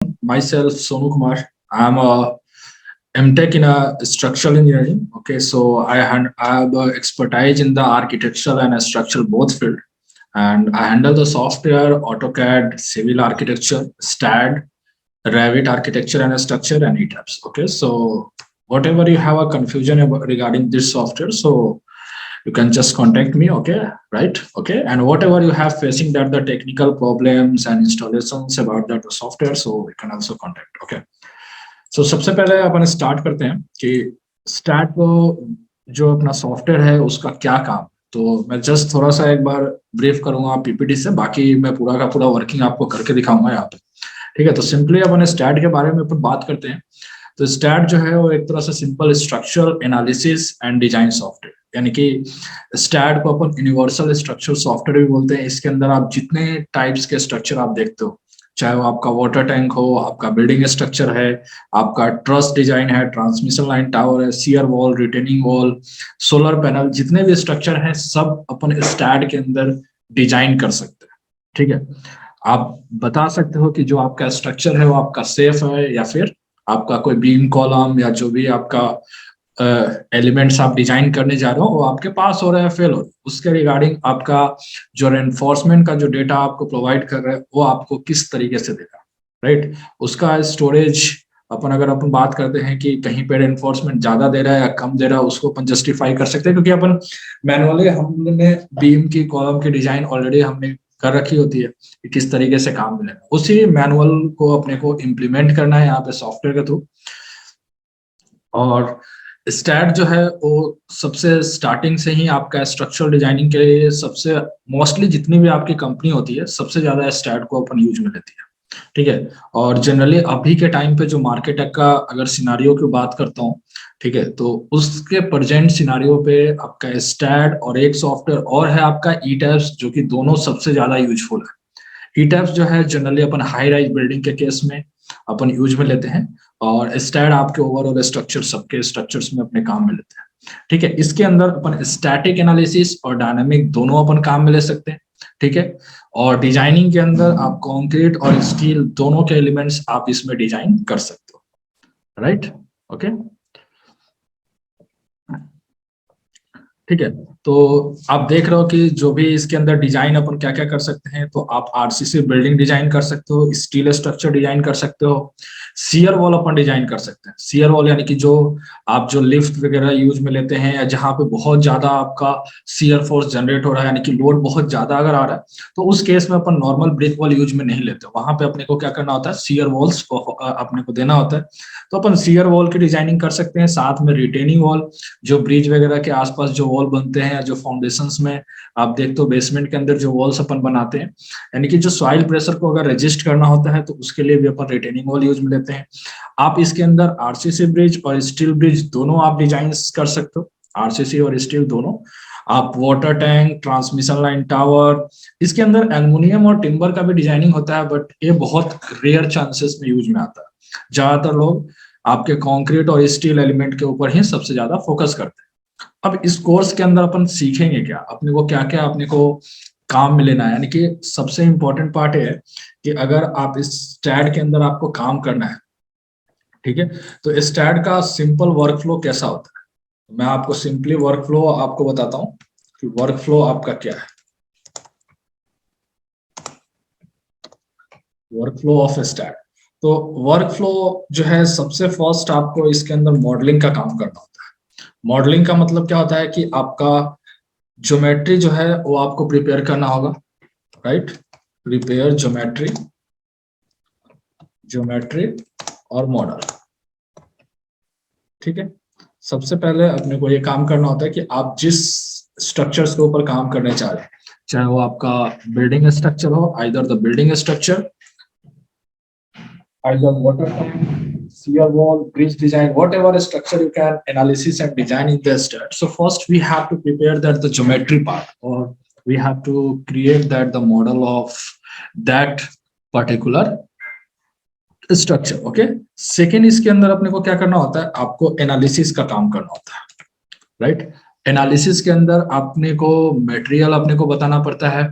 Myself, Sonu Kumar. I'm a MTech in a structural engineering. Okay, so I have expertise in the architectural and structural both field, and I handle the software, AutoCAD, civil architecture, STAD, Revit architecture and structure, and ETABS. Okay, so whatever you have a confusion about regarding this software, so you can just contact me. Okay, right? Okay, and whatever you have facing that the technical problems and installations about that software, so you can also contact. Okay, so सबसे पहले अपन start करते हैं कि start को जो अपना software है उसका क्या काम। तो मैं जस्ट थोड़ा सा एक बार ब्रीफ करूंगा पीपीटी से, बाकी मैं पूरा का पूरा वर्किंग आपको करके दिखाऊंगा यहाँ पे। ठीक है, तो सिंपली अपन स्टैट के बारे में अपन बात करते हैं। तो स्टैट जो है वो एक तरह से simple structural analysis and design software, यानी कि स्टैट को अपन यूनिवर्सल स्ट्रक्चर सॉफ्टवेयर भी बोलते हैं। इसके अंदर आप जितने टाइप्स के स्ट्रक्चर आप देखते हो, चाहे वो आपका वाटर टैंक हो, आपका बिल्डिंग स्ट्रक्चर है, आपका ट्रस डिजाइन है, ट्रांसमिशन लाइन टावर है, shear wall, retaining wall, solar panel, जितने भी स्ट्रक्चर हैं सब अपन स्टैट के अंदर डिजाइन कर सकते हैं। ठीक है, आप बता सकते हो कि जो आपका स्ट्रक्चर है वो आपका सेफ है या फिर आपका कोई बीम कॉलम या जो भी आपका एलिमेंट्स आप डिजाइन करने जा रहे हो वो आपके पास हो रहा है, फेल हो रहा है, उसके रिगार्डिंग आपका जो रेनफोर्समेंट का जो डेटा आपको प्रोवाइड कर रहा है वो आपको किस तरीके से देगा, राइट। उसका स्टोरेज अगर अपन बात करते हैं कि कहीं पे रेनफोर्समेंट ज्यादा दे रहा है या कम दे रहा है, उसको अपन जस्टिफाई कर सकते हैं, क्योंकि अपन मैनुअली हमने बीम की कॉलम की डिजाइन ऑलरेडी हमने कर रखी होती है कि किस तरीके से काम मिलेगा। उसी मैनुअल को अपने को इम्प्लीमेंट करना है यहाँ पे सॉफ्टवेयर के थ्रू। और स्टैट जो है वो सबसे स्टार्टिंग से ही आपका स्ट्रक्चरल डिजाइनिंग के लिए सबसे मोस्टली जितनी भी आपकी कंपनी होती है सबसे ज्यादा स्टैट को अपन यूज में लेती है। ठीक है, और जनरली अभी के टाइम पे जो मार्केट का अगर सिनारियो की बात करता हूँ, ठीक है, तो उसके प्रेजेंट सिनारियो पे आपका स्टैट और एक सॉफ्टवेयर और है आपका ईटैब्स, जो कि दोनों सबसे ज्यादा यूजफुल है। ईटैब्स जो है जनरली अपन हाई राइज बिल्डिंग के केस में अपन यूज में लेते हैं, और स्टैट आपके ओवरऑल स्ट्रक्चर सबके स्ट्रक्चर्स में अपने काम में लेते हैं। ठीक है, इसके अंदर अपन स्टैटिक एनालिसिस और डायनामिक दोनों अपन काम में ले सकते हैं। ठीक है, और डिजाइनिंग के अंदर आप कंक्रीट और स्टील दोनों के एलिमेंट्स आप इसमें डिजाइन कर सकते हो, राइट। ओके, ठीक है, तो आप देख रहे हो कि जो भी इसके अंदर डिजाइन अपन क्या क्या कर सकते हैं। तो आप आरसीसी बिल्डिंग डिजाइन कर सकते हो, स्टील स्ट्रक्चर डिजाइन कर सकते हो, सीयर वॉल अपन डिजाइन कर सकते हैं। सीयर वॉल यानी कि जो आप जो लिफ्ट वगैरह यूज में लेते हैं, या जहां पे बहुत ज्यादा आपका सीयर फोर्स जनरेट हो रहा है, यानी कि लोड बहुत ज्यादा अगर आ रहा है, तो उस केस में अपन नॉर्मल ब्रिक वॉल यूज में नहीं लेते। वहां पे अपने को क्या करना होता है, सीयर वॉल्स अपने को देना होता है। तो अपन सीयर वॉल की डिजाइनिंग कर सकते हैं, साथ में रिटेनिंग वॉल, जो ब्रिज वगैरह के आसपास जो वॉल बनते हैं, या जो फाउंडेशंस में आप देखते हो बेसमेंट के अंदर जो वॉल्स अपन बनाते हैं, यानी कि जो सॉइल प्रेशर को अगर रजिस्ट करना होता है तो उसके लिए भी अपन रिटेनिंग वॉल यूज में लेते हैं। आप इसके अंदर आरसीसी ब्रिज और स्टील ब्रिज दोनों आप डिजाइन कर सकते हो, आरसीसी और स्टील दोनों। आप water tank, transmission line tower, इसके अंदर एल्युमिनियम और टिम्बर का भी डिजाइनिंग होता है, बट ये बहुत रेयर चांसेस में यूज में आता है। ज्यादातर लोग आपके कंक्रीट और स्टील एलिमेंट के ऊपर ही सबसे ज्यादा फोकस करते हैं। अब इस कोर्स के अंदर अपन सीखेंगे क्या, अपने को क्या क्या अपने को काम में लेना है, यानी कि सबसे इंपॉर्टेंट पार्ट है कि अगर आप इस स्टैट के अंदर आपको काम करना है, ठीक है, तो स्टैट का सिंपल वर्क फ्लो कैसा होता है। मैं आपको सिंपली वर्क फ्लो आपको बताता हूँ कि वर्क फ्लो आपका क्या है। वर्क फ्लो ऑफ स्टैट, तो वर्क फ्लो जो है सबसे फर्स्ट आपको इसके अंदर मॉडलिंग का काम करना होता है। मॉडलिंग का मतलब क्या होता है कि आपका ज्योमेट्री जो है वो आपको प्रिपेयर करना होगा, राइट। प्रिपेयर ज्योमेट्री, ज्योमेट्री और मॉडल। ठीक है, सबसे पहले अपने को ये काम करना होता है कि आप जिस स्ट्रक्चर्स के ऊपर काम करने चाह रहे हैं, चाहे वो आपका बिल्डिंग स्ट्रक्चर हो, either the building structure, either water tank, shear wall, bridge design, whatever structure you can analysis and design in the stat. So first we have to prepare that the geometry part, or we have to create that the model of that particular structure. Okay, second इसके अंदर अपने को क्या करना होता है, आपको analysis का काम करना होता है, राइट। एनालिसिस के अंदर अपने को मटेरियल अपने को बताना पड़ता है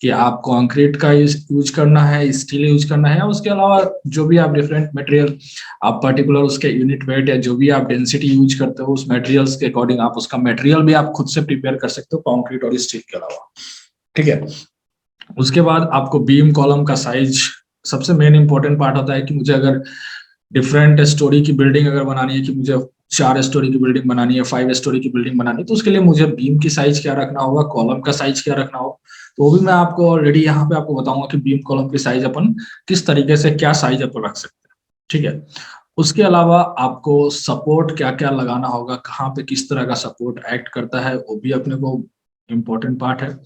कि आप कंक्रीट का यूज करना है, स्टील यूज करना है, या उसके अलावा जो भी आप डिफरेंट मटेरियल आप पर्टिकुलर उसके यूनिट वेट या जो भी आप डेंसिटी यूज करते हो उस मटेरियल्स के अकॉर्डिंग आप उसका मटेरियल भी आप खुद से प्रिपेयर कर सकते हो कंक्रीट और स्टील के अलावा। ठीक है, उसके बाद आपको बीम कॉलम का साइज सबसे मेन इंपॉर्टेंट पार्ट होता है कि मुझे अगर डिफरेंट स्टोरी की बिल्डिंग अगर बनानी है, कि मुझे 4 स्टोरी की बिल्डिंग बनानी है, 5 स्टोरी की बिल्डिंग बनानी है, तो उसके लिए मुझे बीम की साइज क्या रखना होगा, कॉलम का साइज क्या रखना होगा, तो वो भी मैं आपको ऑलरेडी यहाँ पे आपको बताऊंगा कि बीम कॉलम की साइज अपन किस तरीके से क्या साइज अपन रख सकते हैं। ठीक है, उसके अलावा आपको सपोर्ट क्या क्या लगाना होगा, कहाँ पे किस तरह का सपोर्ट एक्ट करता है, वो भी अपने को इम्पोर्टेंट पार्ट है।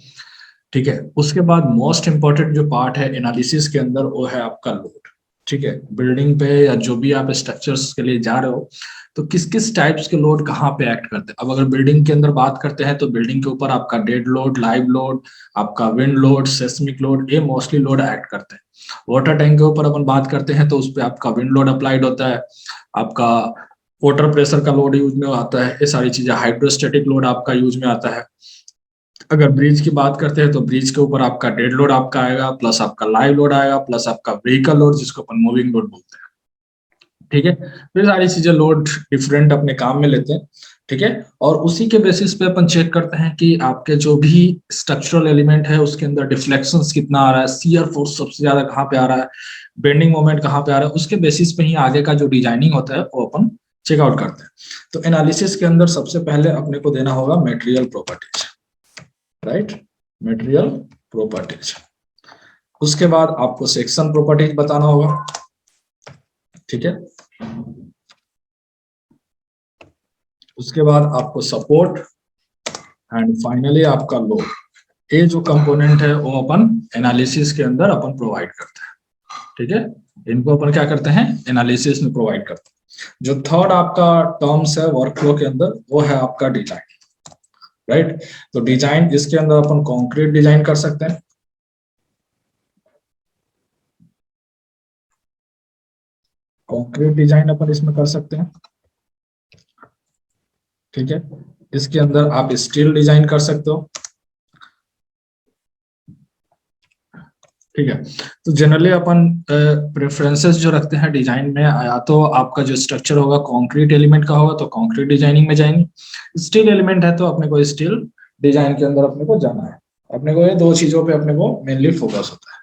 ठीक है, उसके बाद मोस्ट इंपॉर्टेंट जो पार्ट है एनालिसिस के अंदर वो है आपका लोड। ठीक है, बिल्डिंग पे या जो भी आप स्ट्रक्चर्स के लिए जा रहे हो तो किस किस टाइप्स के लोड कहाँ पे एक्ट करते हैं। अब अगर बिल्डिंग के अंदर बात करते हैं तो बिल्डिंग के ऊपर आपका डेड लोड, लाइव लोड, आपका विंड लोड, सेस्मिक लोड, ये मोस्टली लोड एक्ट करते हैं। वाटर टैंक के ऊपर अपन बात करते हैं तो उस पर आपका विंड लोड अप्लाइड होता है, आपका वाटर प्रेशर का लोड यूज में आता है, ये सारी चीजें, हाइड्रोस्टेटिक लोड आपका यूज में आता है। अगर ब्रिज की बात करते हैं तो ब्रिज के ऊपर आपका डेड लोड आपका आएगा, प्लस आपका लाइव लोड आएगा, प्लस आपका व्हीकल लोड जिसको अपन मूविंग लोड बोलते हैं। ठीक है, तो ये सारी चीजें लोड डिफरेंट अपने काम में लेते हैं। ठीक है, और उसी के बेसिस पे अपन चेक करते हैं कि आपके जो भी स्ट्रक्चरल एलिमेंट है उसके अंदर डिफ्लेक्शंस कितना आ रहा है, शियर फोर्स सबसे ज्यादा कहाँ पे आ रहा है, बेंडिंग मोमेंट कहाँ पे आ रहा है, उसके बेसिस पे ही आगे का जो डिजाइनिंग होता है वो अपन चेकआउट करते हैं। तो एनालिसिस के अंदर सबसे पहले अपने को देना होगा material properties, right, material properties. उसके बाद आपको सेक्शन प्रॉपर्टीज बताना होगा। ठीक है, उसके बाद आपको सपोर्ट एंड फाइनली आपका लोड। ये जो कंपोनेंट है वो अपन एनालिसिस के अंदर अपन प्रोवाइड करते हैं। ठीक है, इनको अपन क्या करते हैं, एनालिसिस में प्रोवाइड करते हैं। जो थर्ड आपका टर्म्स है वर्कफ्लो के अंदर वो है आपका डिजाइन, राइट। तो डिजाइन, इसके अंदर अपन कंक्रीट डिजाइन कर सकते हैं, कंक्रीट डिजाइन अपन इसमें कर सकते हैं। ठीक है, इसके अंदर आप स्टील डिजाइन कर सकते हो। ठीक है, तो जनरली अपन प्रेफरेंसेस जो रखते हैं डिजाइन में, या तो आपका जो स्ट्रक्चर होगा कंक्रीट एलिमेंट का होगा तो कंक्रीट डिजाइनिंग में जाएंगे, स्टील एलिमेंट है तो अपने को स्टील डिजाइन के अंदर अपने को जाना है। अपने को ये दो चीजों पे अपने को मेनली फोकस होता है।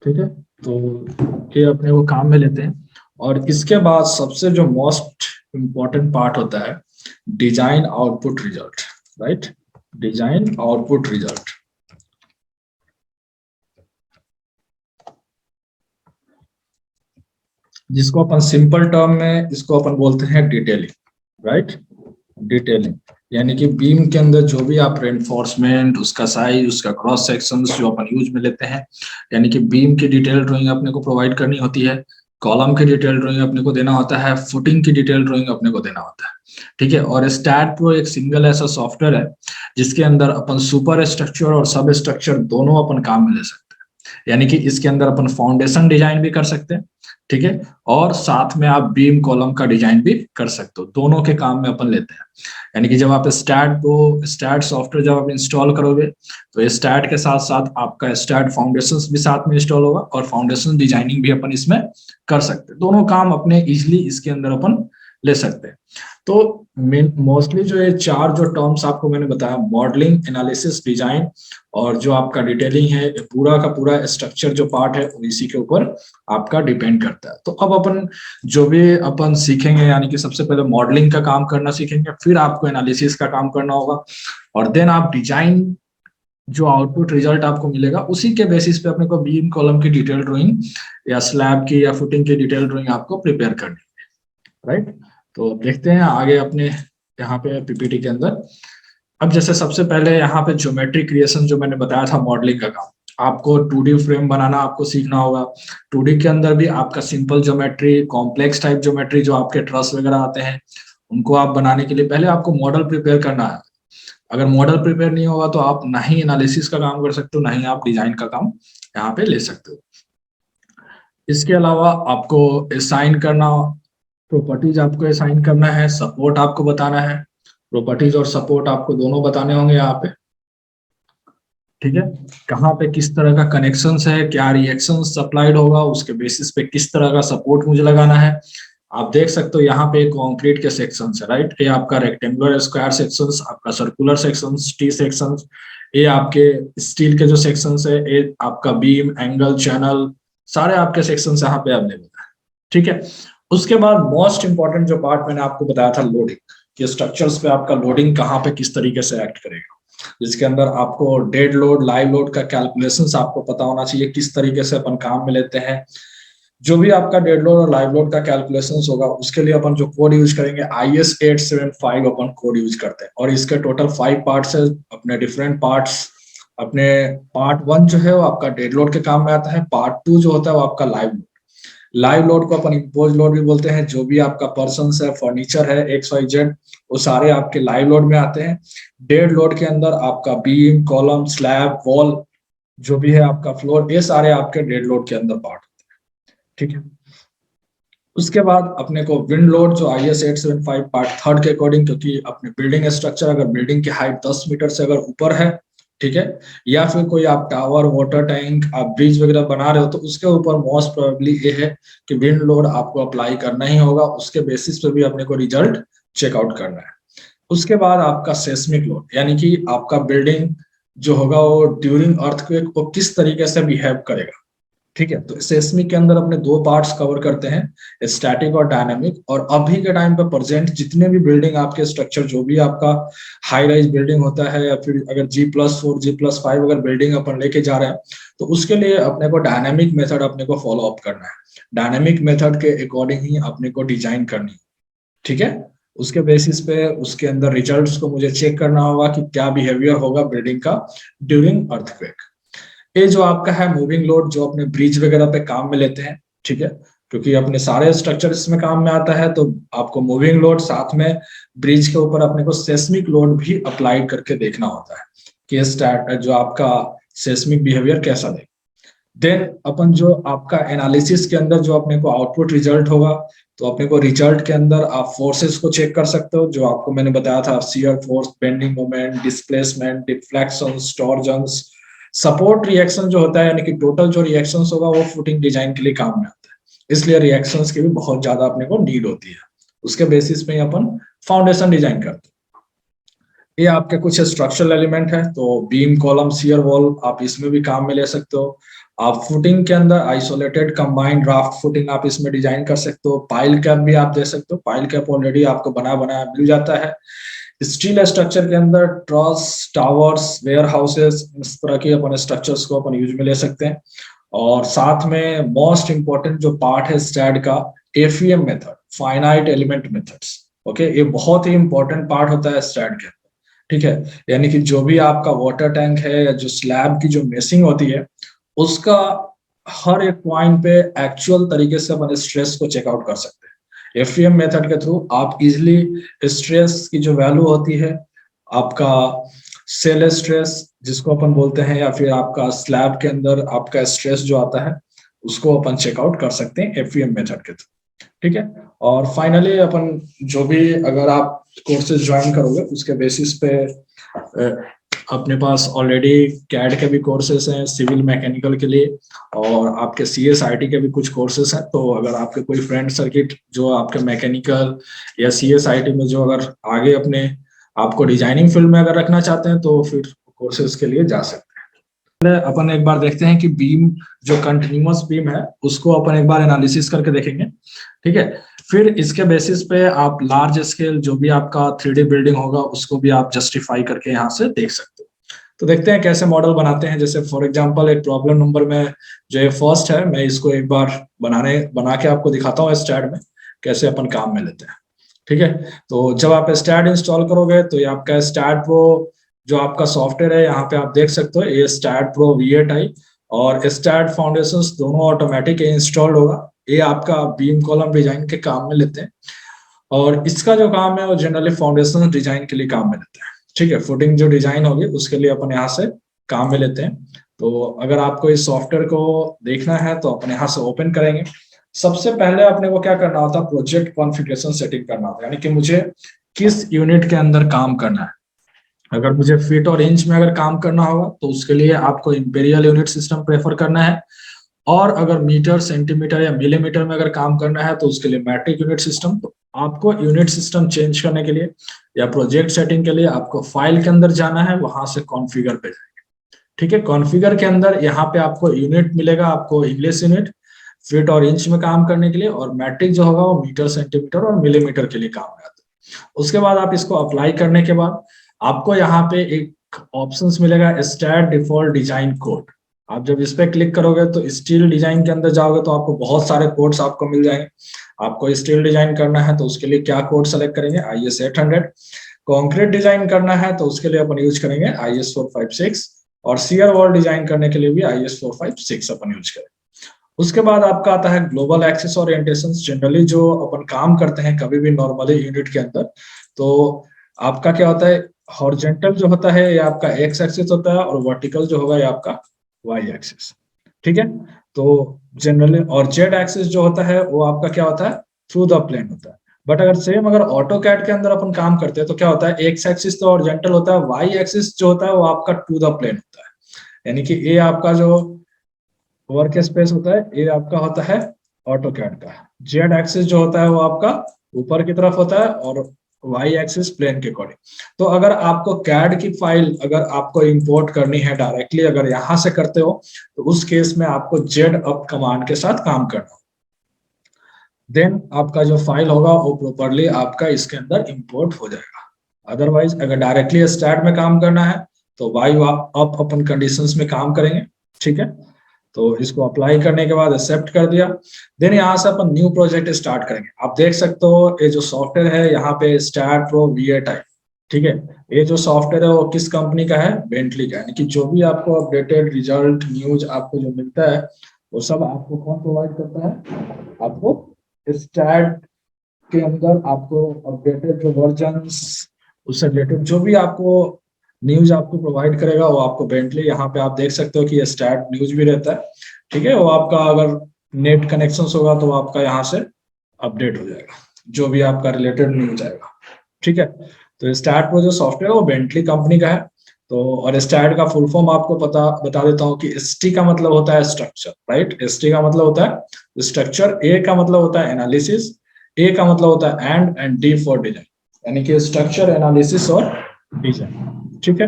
ठीक है, तो ये अपने को काम में लेते हैं। और इसके बाद सबसे जो मोस्ट इम्पोर्टेंट पार्ट होता है design output result, right, design output result, जिसको अपन सिंपल टर्म में इसको अपन बोलते हैं डिटेलिंग, राइट, डिटेलिंग। यानी कि बीम के अंदर जो भी आप रेनफोर्समेंट, उसका साइज, उसका क्रॉस सेक्शन जो अपन यूज में लेते हैं, यानी कि बीम की डिटेल ड्राइंग अपने को प्रोवाइड करनी होती है, कॉलम की डिटेल ड्राइंग अपने को देना होता है, फुटिंग की डिटेल ड्राइंग अपने को देना होता है। ठीक है, और स्टैट प्रो एक सिंगल ऐसा सॉफ्टवेयर है जिसके अंदर अपन सुपर स्ट्रक्चर और सब स्ट्रक्चर दोनों अपन काम में ले सकते हैं। यानी कि इसके अंदर अपन फाउंडेशन डिजाइन भी कर सकते हैं, ठीक है, और साथ में आप बीम कॉलम का डिजाइन भी कर सकते हो, दोनों के काम में अपन लेते हैं। यानी कि जब आप स्टैट सॉफ्टवेयर जब आप इंस्टॉल करोगे तो स्टैट के साथ साथ आपका स्टैट फाउंडेशन भी साथ में इंस्टॉल होगा और फाउंडेशन डिजाइनिंग भी अपन इसमें कर सकते हैं। दोनों काम अपने इजिली इसके अंदर अपन ले सकते हैं। तो मोस्टली जो ये चार जो टर्म्स आपको मैंने बताया, मॉडलिंग, एनालिसिस, डिजाइन और जो आपका डिटेलिंग है, पूरा का पूरा स्ट्रक्चर जो पार्ट है इसी के ऊपर आपका डिपेंड करता है। तो अब अपन जो भी अपन सीखेंगे, यानी कि सबसे पहले मॉडलिंग का काम करना सीखेंगे, फिर आपको एनालिसिस का काम करना होगा, और देन आप डिजाइन, जो आउटपुट रिजल्ट आपको मिलेगा उसी के बेसिस पे अपने को बीम कॉलम की डिटेल ड्राइंग या स्लैब की या फुटिंग की डिटेल ड्राइंग आपको प्रिपेयर करनी है, राइट। तो देखते हैं आगे अपने यहाँ पे पीपीटी के अंदर। अब जैसे सबसे पहले यहाँ पे ज्योमेट्री क्रिएशन जो मैंने बताया था, मॉडलिंग का काम, आपको 2D फ्रेम बनाना आपको सीखना होगा। 2D के अंदर भी आपका simple geometry, complex type geometry जो आपके ट्रस वगैरह आते हैं उनको आप बनाने के लिए पहले आपको मॉडल प्रिपेयर करना है। अगर मॉडल प्रिपेयर नहीं होगा तो आप ना ही एनालिसिस का काम कर सकते हो, ना ही आप डिजाइन का काम यहाँ पे ले सकते हो। इसके अलावा आपको असाइन करना, प्रॉपर्टीज आपको असाइन करना है, सपोर्ट आपको बताना है। प्रॉपर्टीज और सपोर्ट आपको दोनों बताने होंगे यहाँ पे, ठीक है। कहाँ पे किस तरह का कनेक्शंस है, क्या रिएक्शन सप्लाइड होगा, उसके बेसिस पे किस तरह का सपोर्ट मुझे लगाना है। आप देख सकते हो यहाँ पे कंक्रीट के सेक्शंस है, राइट। ये आपका रेक्टेंगुलर स्क्वायर सेक्शंस, आपका सर्कुलर सेक्शंस, टी सेक्शंस, ये आपके स्टील के जो सेक्शंस है, ये आपका बीम, एंगल, चैनल, सारे आपके सेक्शंस यहाँ पे अवेलेबल है, ठीक है। उसके बाद मोस्ट इंपॉर्टेंट जो पार्ट मैंने आपको बताया था, लोडिंग, कि स्ट्रक्चर्स पे आपका लोडिंग कहाँ पे किस तरीके से एक्ट करेगा, जिसके अंदर आपको डेड लोड, लाइव लोड का कैलकुलेशंस आपको पता होना चाहिए, किस तरीके से अपन काम में लेते हैं। जो भी आपका डेड लोड और लाइव लोड का कैलकुलेशंस होगा, उसके लिए अपन जो कोड यूज करेंगे, IS875 अपन कोड यूज करते हैं। और इसके टोटल 5 पार्ट्स है, अपने डिफरेंट पार्ट्स। अपने पार्ट 1 जो है वो आपका डेड लोड के काम में आता है, पार्ट 2 जो होता है वो आपका लाइव लोड। लाइव लोड को अपन इम्पोज लोड भी बोलते हैं। जो भी आपका पर्सन है, फर्नीचर है, XYZ, वो सारे आपके लाइव लोड में आते हैं। डेड लोड के अंदर आपका बीम, कॉलम, स्लैब, वॉल, जो भी है आपका फ्लोर, ये सारे आपके डेड लोड के अंदर पार्ट होते हैं, ठीक है। उसके बाद अपने को विंड लोड, जो IS875 पार्ट 3 के अकॉर्डिंग, क्योंकि अपने बिल्डिंग स्ट्रक्चर, अगर बिल्डिंग की हाइट 10 मीटर से अगर ऊपर है, ठीक है, या फिर कोई आप टावर, वाटर टैंक, आप ब्रिज वगैरह बना रहे हो, तो उसके ऊपर मोस्ट प्रोबेबली ये है कि विंड लोड आपको अप्लाई करना ही होगा। उसके बेसिस पे भी अपने को रिजल्ट चेकआउट करना है। उसके बाद आपका सेस्मिक लोड, यानी कि आपका बिल्डिंग जो होगा वो ड्यूरिंग अर्थक्वेक वो किस तरीके से बिहेव करेगा, ठीक है। तो सेस्मिक के अंदर अपने 2 पार्ट्स कवर करते हैं, स्टैटिक और डायनामिक। और अभी के टाइम पे प्रेजेंट जितने भी बिल्डिंग आपके स्ट्रक्चर, जो भी आपका हाई राइज बिल्डिंग होता है, या फिर अगर G+4, G+5 अगर बिल्डिंग अपन लेके जा रहे हैं, तो उसके लिए अपने को डायनामिक मेथड अपने को फॉलो अप करना है। डायनामिक मेथड के अकॉर्डिंग ही अपने को डिजाइन करनी है, ठीक है। उसके बेसिस पे उसके अंदर रिजल्ट्स को मुझे चेक करना होगा कि क्या बिहेवियर होगा बिल्डिंग का ड्यूरिंग अर्थक्वेक। ये जो आपका है मूविंग लोड, जो अपने ब्रिज वगैरह पे काम में लेते हैं, ठीक है, क्योंकि अपने सारे स्ट्रक्चर इसमें काम में आता है, तो आपको मूविंग लोड साथ में ब्रिज के ऊपर अपने को सेस्मिक लोड भी अप्लाई करके देखना होता है कि जो आपका सेस्मिक बिहेवियर कैसा देगा। देन अपन जो आपका एनालिसिस के अंदर जो अपने को आउटपुट रिजल्ट होगा, तो अपने को रिजल्ट के अंदर आप फोर्सेस को चेक कर सकते हो, जो आपको मैंने बताया था, shear force, bending moment, displacement, deflection, torsions, support reaction जो होता है, यानी कि टोटल जो रिएक्शंस होगा वो फुटिंग डिजाइन के लिए काम में आता है। इसलिए रिएक्शंस की भी बहुत ज्यादा अपने को नीड होती है। उसके बेसिस पे अपन फाउंडेशन डिजाइन करते हैं। ये आपके कुछ स्ट्रक्चरल एलिमेंट है, तो बीम, कॉलम, शियर वॉल, आप इसमें भी काम में ले सकते हो। आप फुटिंग के अंदर आइसोलेटेड कंबाइंड राफ्ट फुटिंग आप इसमें डिजाइन कर सकते हो। पाइल कैप भी आप दे सकते हो। पाइल कैप ऑलरेडी आपको बना बनाया मिल जाता है। स्टील स्ट्रक्चर के अंदर ट्रस, टावर्स, वेयर हाउसेस, इस तरह के अपन स्ट्रक्चर्स को अपन यूज में ले सकते हैं। और साथ में मोस्ट इंपॉर्टेंट जो पार्ट है स्टैड का, FEM method, finite element methods. Okay, ये बहुत ही इंपॉर्टेंट पार्ट होता है स्टैड के, ठीक है। यानी कि जो भी आपका वाटर टैंक है या जो स्लैब की जो मेसिंग होती है, उसका हर एक पॉइंट पे एक्चुअल तरीके से अपन स्ट्रेस को चेकआउट कर सकते हैं। FEM मेथड के थ्रू आप इजिली स्ट्रेस की जो वैल्यू होती है, आपका सेल स्ट्रेस जिसको अपन बोलते हैं, या फिर आपका स्लैब के अंदर आपका स्ट्रेस जो आता है, उसको अपन चेकआउट कर सकते हैं FEM मेथड के थ्रू, ठीक है। और फाइनली अपन जो भी अगर आप कोर्सेज ज्वाइन करोगे, उसके बेसिस पे अपने पास ऑलरेडी कैड के भी कोर्सेज हैं सिविल मैकेनिकल के लिए, और आपके CSIT के भी कुछ कोर्सेज हैं। तो अगर आपके कोई फ्रेंड सर्किट जो आपके मैकेनिकल या CSIT में जो अगर आगे अपने आपको डिजाइनिंग फील्ड में अगर रखना चाहते हैं, तो फिर कोर्सेज के लिए जा सकते हैं। अपन एक बार देखते हैं कि बीम जो कंटिन्यूअस बीम है, उसको अपन एक बार एनालिसिस करके देखेंगे, ठीक है। फिर इसके बेसिस पे आप लार्ज स्केल जो भी आपका 3D बिल्डिंग होगा, उसको भी आप जस्टिफाई करके यहाँ से देख सकते हो। तो देखते हैं कैसे मॉडल बनाते हैं। जैसे फॉर एग्जांपल एक प्रॉब्लम नंबर में जो ये फर्स्ट है, मैं इसको एक बार बना के आपको दिखाता हूँ स्टैड में कैसे अपन काम में लेते हैं, ठीक है। तो जब आप स्टैड इंस्टॉल करोगे, तो ये आपका स्टैड प्रो जो आपका सॉफ्टवेयर है, यहाँ पे आप देख सकते हो, ये स्टैड प्रो V8 आई और स्टैड फाउंडेशंस दोनों ऑटोमेटिक इंस्टॉल्ड होगा। ये आपका बीम कॉलम डिजाइन के काम में लेते हैं, और इसका जो काम है वो जनरली फाउंडेशन डिजाइन के लिए काम में लेते हैं, ठीक है। फुटिंग जो डिजाइन होगी उसके लिए अपन यहाँ से काम में लेते हैं। तो अगर आपको इस सॉफ्टवेयर को देखना है तो अपन यहाँ से ओपन करेंगे। सबसे पहले अपने को क्या करना होता है, प्रोजेक्ट कॉन्फ़िगरेशन सेटिंग करना होता है, यानी कि मुझे किस यूनिट के अंदर काम करना है। अगर मुझे फीट और इंच में अगर काम करना होगा तो उसके लिए आपको इंपीरियल यूनिट सिस्टम प्रेफर करना है, और अगर मीटर सेंटीमीटर या मिलीमीटर में अगर काम करना है तो उसके लिए मैट्रिक यूनिट सिस्टम। तो आपको यूनिट सिस्टम चेंज करने के लिए या प्रोजेक्ट सेटिंग के लिए आपको फाइल के अंदर जाना है, वहां से कॉन्फ़िगर पे जाएंगे। ठीक है, कॉन्फ़िगर के अंदर यहाँ पे आपको यूनिट मिलेगा, आपको इंग्लिश यूनिट फीट और इंच में काम करने के लिए, और मैट्रिक जो होगा वो मीटर सेंटीमीटर और मिलीमीटर के लिए काम में आता है। उसके बाद आप इसको अप्लाई करने के बाद आपको यहाँ पे एक ऑप्शंस मिलेगा, स्टैट डिफॉल्ट डिजाइन कोड। आप जब इस पे क्लिक करोगे तो स्टील डिजाइन के अंदर जाओगे तो आपको बहुत सारे कोड्स आपको मिल जाएंगे। आपको स्टील डिजाइन करना है तो उसके लिए क्या कोड सेलेक्ट करेंगे, IS 800। कॉन्क्रीट डिजाइन करना है तो उसके लिए अपन यूज करेंगे IS 456, और सीयर वॉल डिजाइन करने के लिए भी IS 456 अपन यूज करेंगे। उसके बाद आपका आता है ग्लोबल एक्सिस ओरिएंटेशन। जनरली जो अपन काम करते हैं कभी भी नॉर्मली यूनिट के अंदर, तो आपका क्या होता है, हॉरिजॉन्टल जो होता है ये आपका एक्स एक्सिस होता है, और वर्टिकल जो होगा ये आपका वाई एक्सिस। ठीक है, तो जनरली और जेड एक्सिस जो होता है वो आपका क्या होता है, थ्रू द प्लेन होता है। बट अगर सेम अगर ऑटो कैड के अंदर अपन काम करते हैं तो क्या होता है, एक्स एक्सिस तो हॉरिजॉन्टल होता है, वाई एक्सिस जो होता है वो आपका टू द प्लेन होता है। यानी कि ये आपका जो वर्क स्पेस होता है ये आपका होता है ऑटो कैड का। जेड एक्सिस जो होता है वो आपका ऊपर की तरफ होता है, और वाई एक्सिस प्लेन के अकॉर्डिंग। तो अगर आपको कैड की फाइल अगर आपको इंपोर्ट करनी है डायरेक्टली, अगर यहां से करते हो तो उस केस में आपको जेड अप कमांड के साथ काम करना हो, देन आपका जो फाइल होगा वो प्रॉपरली आपका इसके अंदर इंपोर्ट हो जाएगा। अदरवाइज अगर डायरेक्टली स्टार्ट में काम करना है तो वाई अप अपन कंडीशंस में काम करेंगे। ठीक है, तो इसको अप्लाई करने के बाद एक्सेप्ट कर दिया। देन यहाँ से अपन न्यू प्रोजेक्ट स्टार्ट करेंगे। आप देख सकते हो ये जो सॉफ्टवेयर है यहाँ पे स्टार्ट प्रो VA टाइप। ठीक है, ये जो सॉफ्टवेयर है वो किस कंपनी का है, बेंटली का। यानी कि जो भी आपको अपडेटेड रिजल्ट न्यूज आपको जो मिलता है वो सब आपको कौन प्रोवाइड करता है, आपको स्टार्ट के अंदर आपको अपडेटेड जो वर्जन उससे रिलेटेड जो भी आपको न्यूज आपको प्रोवाइड करेगा वो आपको बेंटली। यहाँ पे आप देख सकते हो कि ये स्टैट न्यूज भी रहता है। ठीक है, वो आपका अगर नेट कनेक्शन होगा तो आपका यहाँ से अपडेट हो जाएगा जो भी आपका रिलेटेड न्यूज आएगा। ठीक है, तो स्टैट प्रो जो सॉफ्टवेयर है वो बेंटली कंपनी का है। तो और स्टैट का फुल फॉर्म आपको बता देता हूँ कि ST का मतलब होता है स्ट्रक्चर, राइट। ST का मतलब होता है स्ट्रक्चर, A का मतलब होता है एनालिसिस, A का मतलब होता है एंड D फॉर डिजाइन, यानी कि स्ट्रक्चर, एनालिसिस और डिजाइन। ठीक है,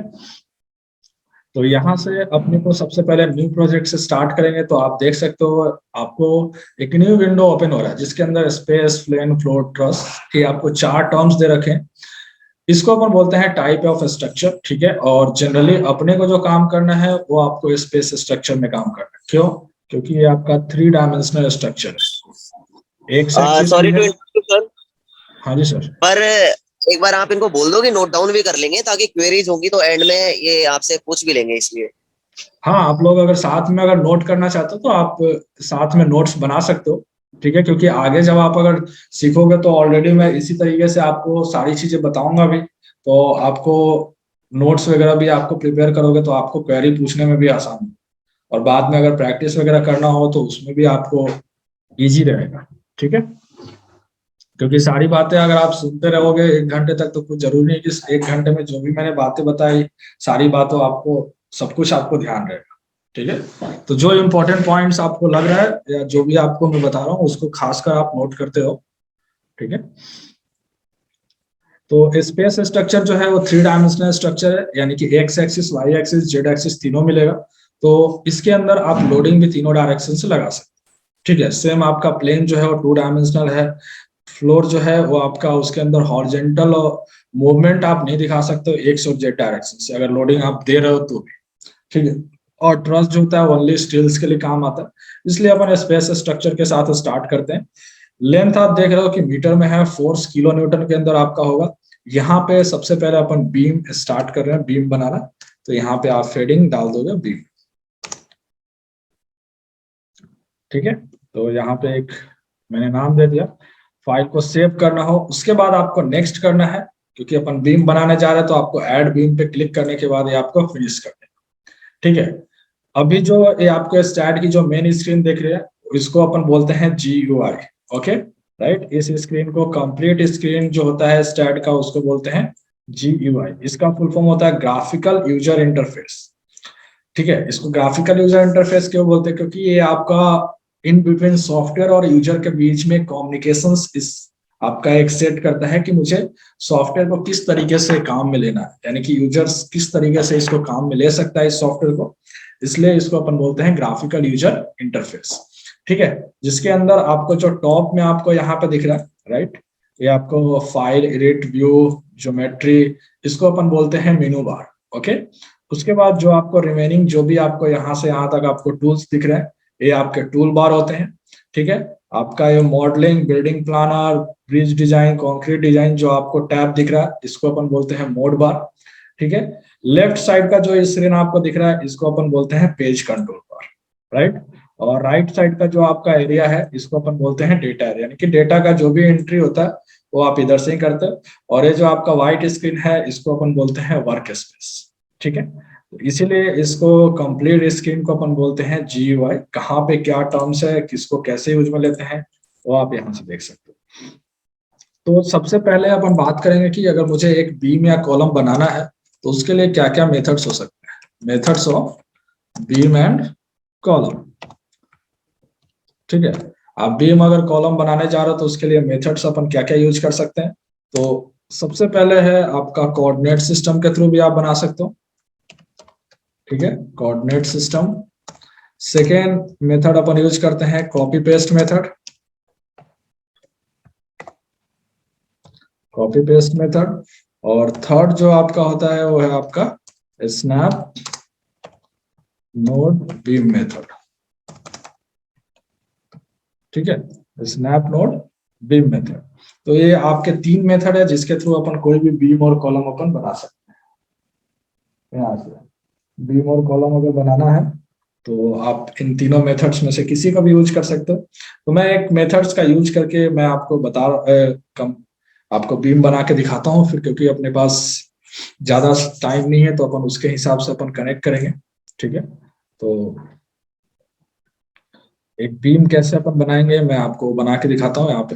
तो यहाँ से अपने को सबसे पहले न्यू प्रोजेक्ट से स्टार्ट करेंगे। तो आप देख सकते हो आपको एक न्यू विंडो ओपन हो रहा है जिसके अंदर स्पेस, प्लेन, फ्लोर, ट्रस के आपको 4 टर्म्स दे रखे हैं। इसको अपन बोलते हैं टाइप ऑफ स्ट्रक्चर। ठीक है, और जनरली अपने को जो काम करना है वो आपको स्पेस स्ट्रक्चर में काम करना है। क्यों? क्योंकि ये आपका 3 डायमेंशनल स्ट्रक्चर है, एक एक्सिस भी सॉरी टू है। इंटरप्ट सर, हाँ जी सर। पर एक बार आप इनको बोल दो कि नोट डाउन भी कर लेंगे, ताकि क्वेरीज होंगी तो एंड में ये आपसे पूछ भी लेंगे, इसलिए। हाँ, आप लोग अगर साथ में अगर नोट करना चाहते हो तो आप साथ में नोट्स बना सकते हो। ठीक है, क्योंकि आगे जब आप अगर सीखोगे तो ऑलरेडी मैं इसी तरीके से आपको सारी चीजें बताऊंगा भी, तो आपको नोट्स वगैरह भी आपको प्रिपेयर करोगे तो आपको क्वेरी पूछने में भी आसान हो, और बाद में अगर प्रैक्टिस वगैरह करना हो तो उसमें भी आपको इजी रहेगा। ठीक है, क्योंकि सारी बातें अगर आप सुनते रहोगे 1 घंटे तक तो कुछ जरूरी नहीं कि 1 घंटे में जो भी मैंने बातें बताई सारी बातों आपको सब कुछ आपको ध्यान रहेगा। ठीक है, तो जो इम्पोर्टेंट पॉइंट्स आपको लग रहा है या जो भी आपको मैं बता रहा हूँ उसको खासकर आप नोट करते हो। ठीक है, तो स्पेस स्ट्रक्चर जो है वो 3 डायमेंशनल स्ट्रक्चर है, यानी कि X axis, Y axis, Z axis तीनों मिलेगा। तो इसके अंदर आप लोडिंग भी तीनों डायरेक्शन से लगा सकते हैं। ठीक है, सेम आपका प्लेन जो है वो 2 डायमेंशनल है। फ्लोर जो है वो आपका उसके अंदर हॉरिजॉन्टल मूवमेंट आप नहीं दिखा सकते हो एक्स और जेड डायरेक्शन से, अगर लोडिंग आप दे रहे हो तो भी। ठीक है, और ट्रस जो होता है ओनली स्टील्स के लिए काम आता है, इसलिए अपन स्पेस स्ट्रक्चर के साथ स्टार्ट करते हैं। लेंथ आप देख रहे हो कि मीटर में है, फोर्स किलो न्यूटन के अंदर आपका होगा। यहाँ पे सबसे पहले अपन बीम स्टार्ट कर रहे हैं, बीम बनाना। तो यहाँ पे आप फेडिंग डाल दोगे बीम। ठीक है, तो यहाँ पे एक मैंने नाम दे दिया। फाइल को सेव करना हो उसके बाद आपको नेक्स्ट करना है, क्योंकि अपन बीम बनाने जा रहे हैं तो आपको ऐड बीम पे क्लिक करने के बाद ये आपको फिनिश कर देना। ठीक है। अभी जो ये आपको स्टैट की जो मेन स्क्रीन देख रहे हैं, इसको अपन बोलते हैं GUI। Okay, right. इस स्क्रीन को कंप्लीट स्क्रीन जो होता है स्टैट का, उसको बोलते हैं GUI। इसका फुल फॉर्म होता है ग्राफिकल यूजर इंटरफेस। ठीक है, इसको ग्राफिकल यूजर इंटरफेस क्यों बोलते हैं? क्योंकि ये आपका इन बिटवीन सॉफ्टवेयर और यूजर के बीच में कम्युनिकेशंस इस आपका एक सेट करता है कि मुझे सॉफ्टवेयर को किस तरीके से काम में लेना है, यानी कि यूजर्स किस तरीके से इसको काम में ले सकता है इस सॉफ्टवेयर को। इसलिए इसको अपन बोलते हैं ग्राफिकल यूजर इंटरफेस। ठीक है, जिसके अंदर आपको जो टॉप में आपको यहाँ पे दिख रहा है, राइट, ये आपको फाइल, एडिट, व्यू, ज्योमेट्री, इसको अपन बोलते हैं मेनू बार। ओके, उसके बाद जो आपको रिमेनिंग जो भी आपको यहाँ से यहाँ तक आपको टूल्स दिख रहे हैं, ये आपके टूल बार होते हैं। ठीक है, आपका ये modelling, building planner, bridge design, concrete design, जो आपको टैब दिख रहा है, इसको अपन बोलते हैं मोड बार। ठीक है, लेफ्ट साइड का जो स्क्रीन आपको दिख रहा है, इसको अपन बोलते हैं पेज कंट्रोल बार, राइट। और राइट साइड का जो आपका एरिया है, इसको अपन बोलते हैं डेटा एरिया, यानी कि डेटा का जो भी एंट्री होता है वो आप इधर से ही करते हैं। और ये जो आपका व्हाइट स्क्रीन है, इसको अपन बोलते हैं वर्क स्पेस। ठीक है, तो इसीलिए इसको कंप्लीट स्क्रीन को अपन बोलते हैं GUI। कहाँ पे क्या टर्म्स है, किसको कैसे यूज में लेते हैं, वो आप यहाँ से देख सकते हो। तो सबसे पहले अपन बात करेंगे कि अगर मुझे एक बीम या कॉलम बनाना है तो उसके लिए क्या क्या मेथड्स हो सकते हैं। Methods of beam and column. ठीक है, आप बीम अगर कॉलम बनाने जा रहे हो तो उसके लिए मेथड्स अपन क्या क्या यूज कर सकते हैं। तो सबसे पहले है आपका कोऑर्डिनेट सिस्टम के थ्रू भी आप बना सकते हो। ठीक है, कोऑर्डिनेट सिस्टम। सेकेंड मेथड अपन यूज करते हैं copy paste method. Copy paste method. और थर्ड जो आपका होता है वो है आपका स्नैप नोड बीम मेथड। ठीक है, स्नैप नोड बीम मेथड। तो ये आपके तीन मेथड है जिसके थ्रू अपन कोई भी बीम और कॉलम अपन बना सकते हैं। यहाँ से बीम और कॉलम अगर बनाना है तो आप इन तीनों मेथड्स में से किसी का भी यूज कर सकते हो। तो मैं एक मेथड्स का यूज करके मैं आपको आपको बीम बना के दिखाता हूँ फिर, क्योंकि अपने पास ज्यादा टाइम नहीं है तो अपन उसके हिसाब से अपन कनेक्ट करेंगे। ठीक है, तो एक बीम कैसे अपन बनाएंगे मैं आपको बना के दिखाता हूँ यहाँ पे।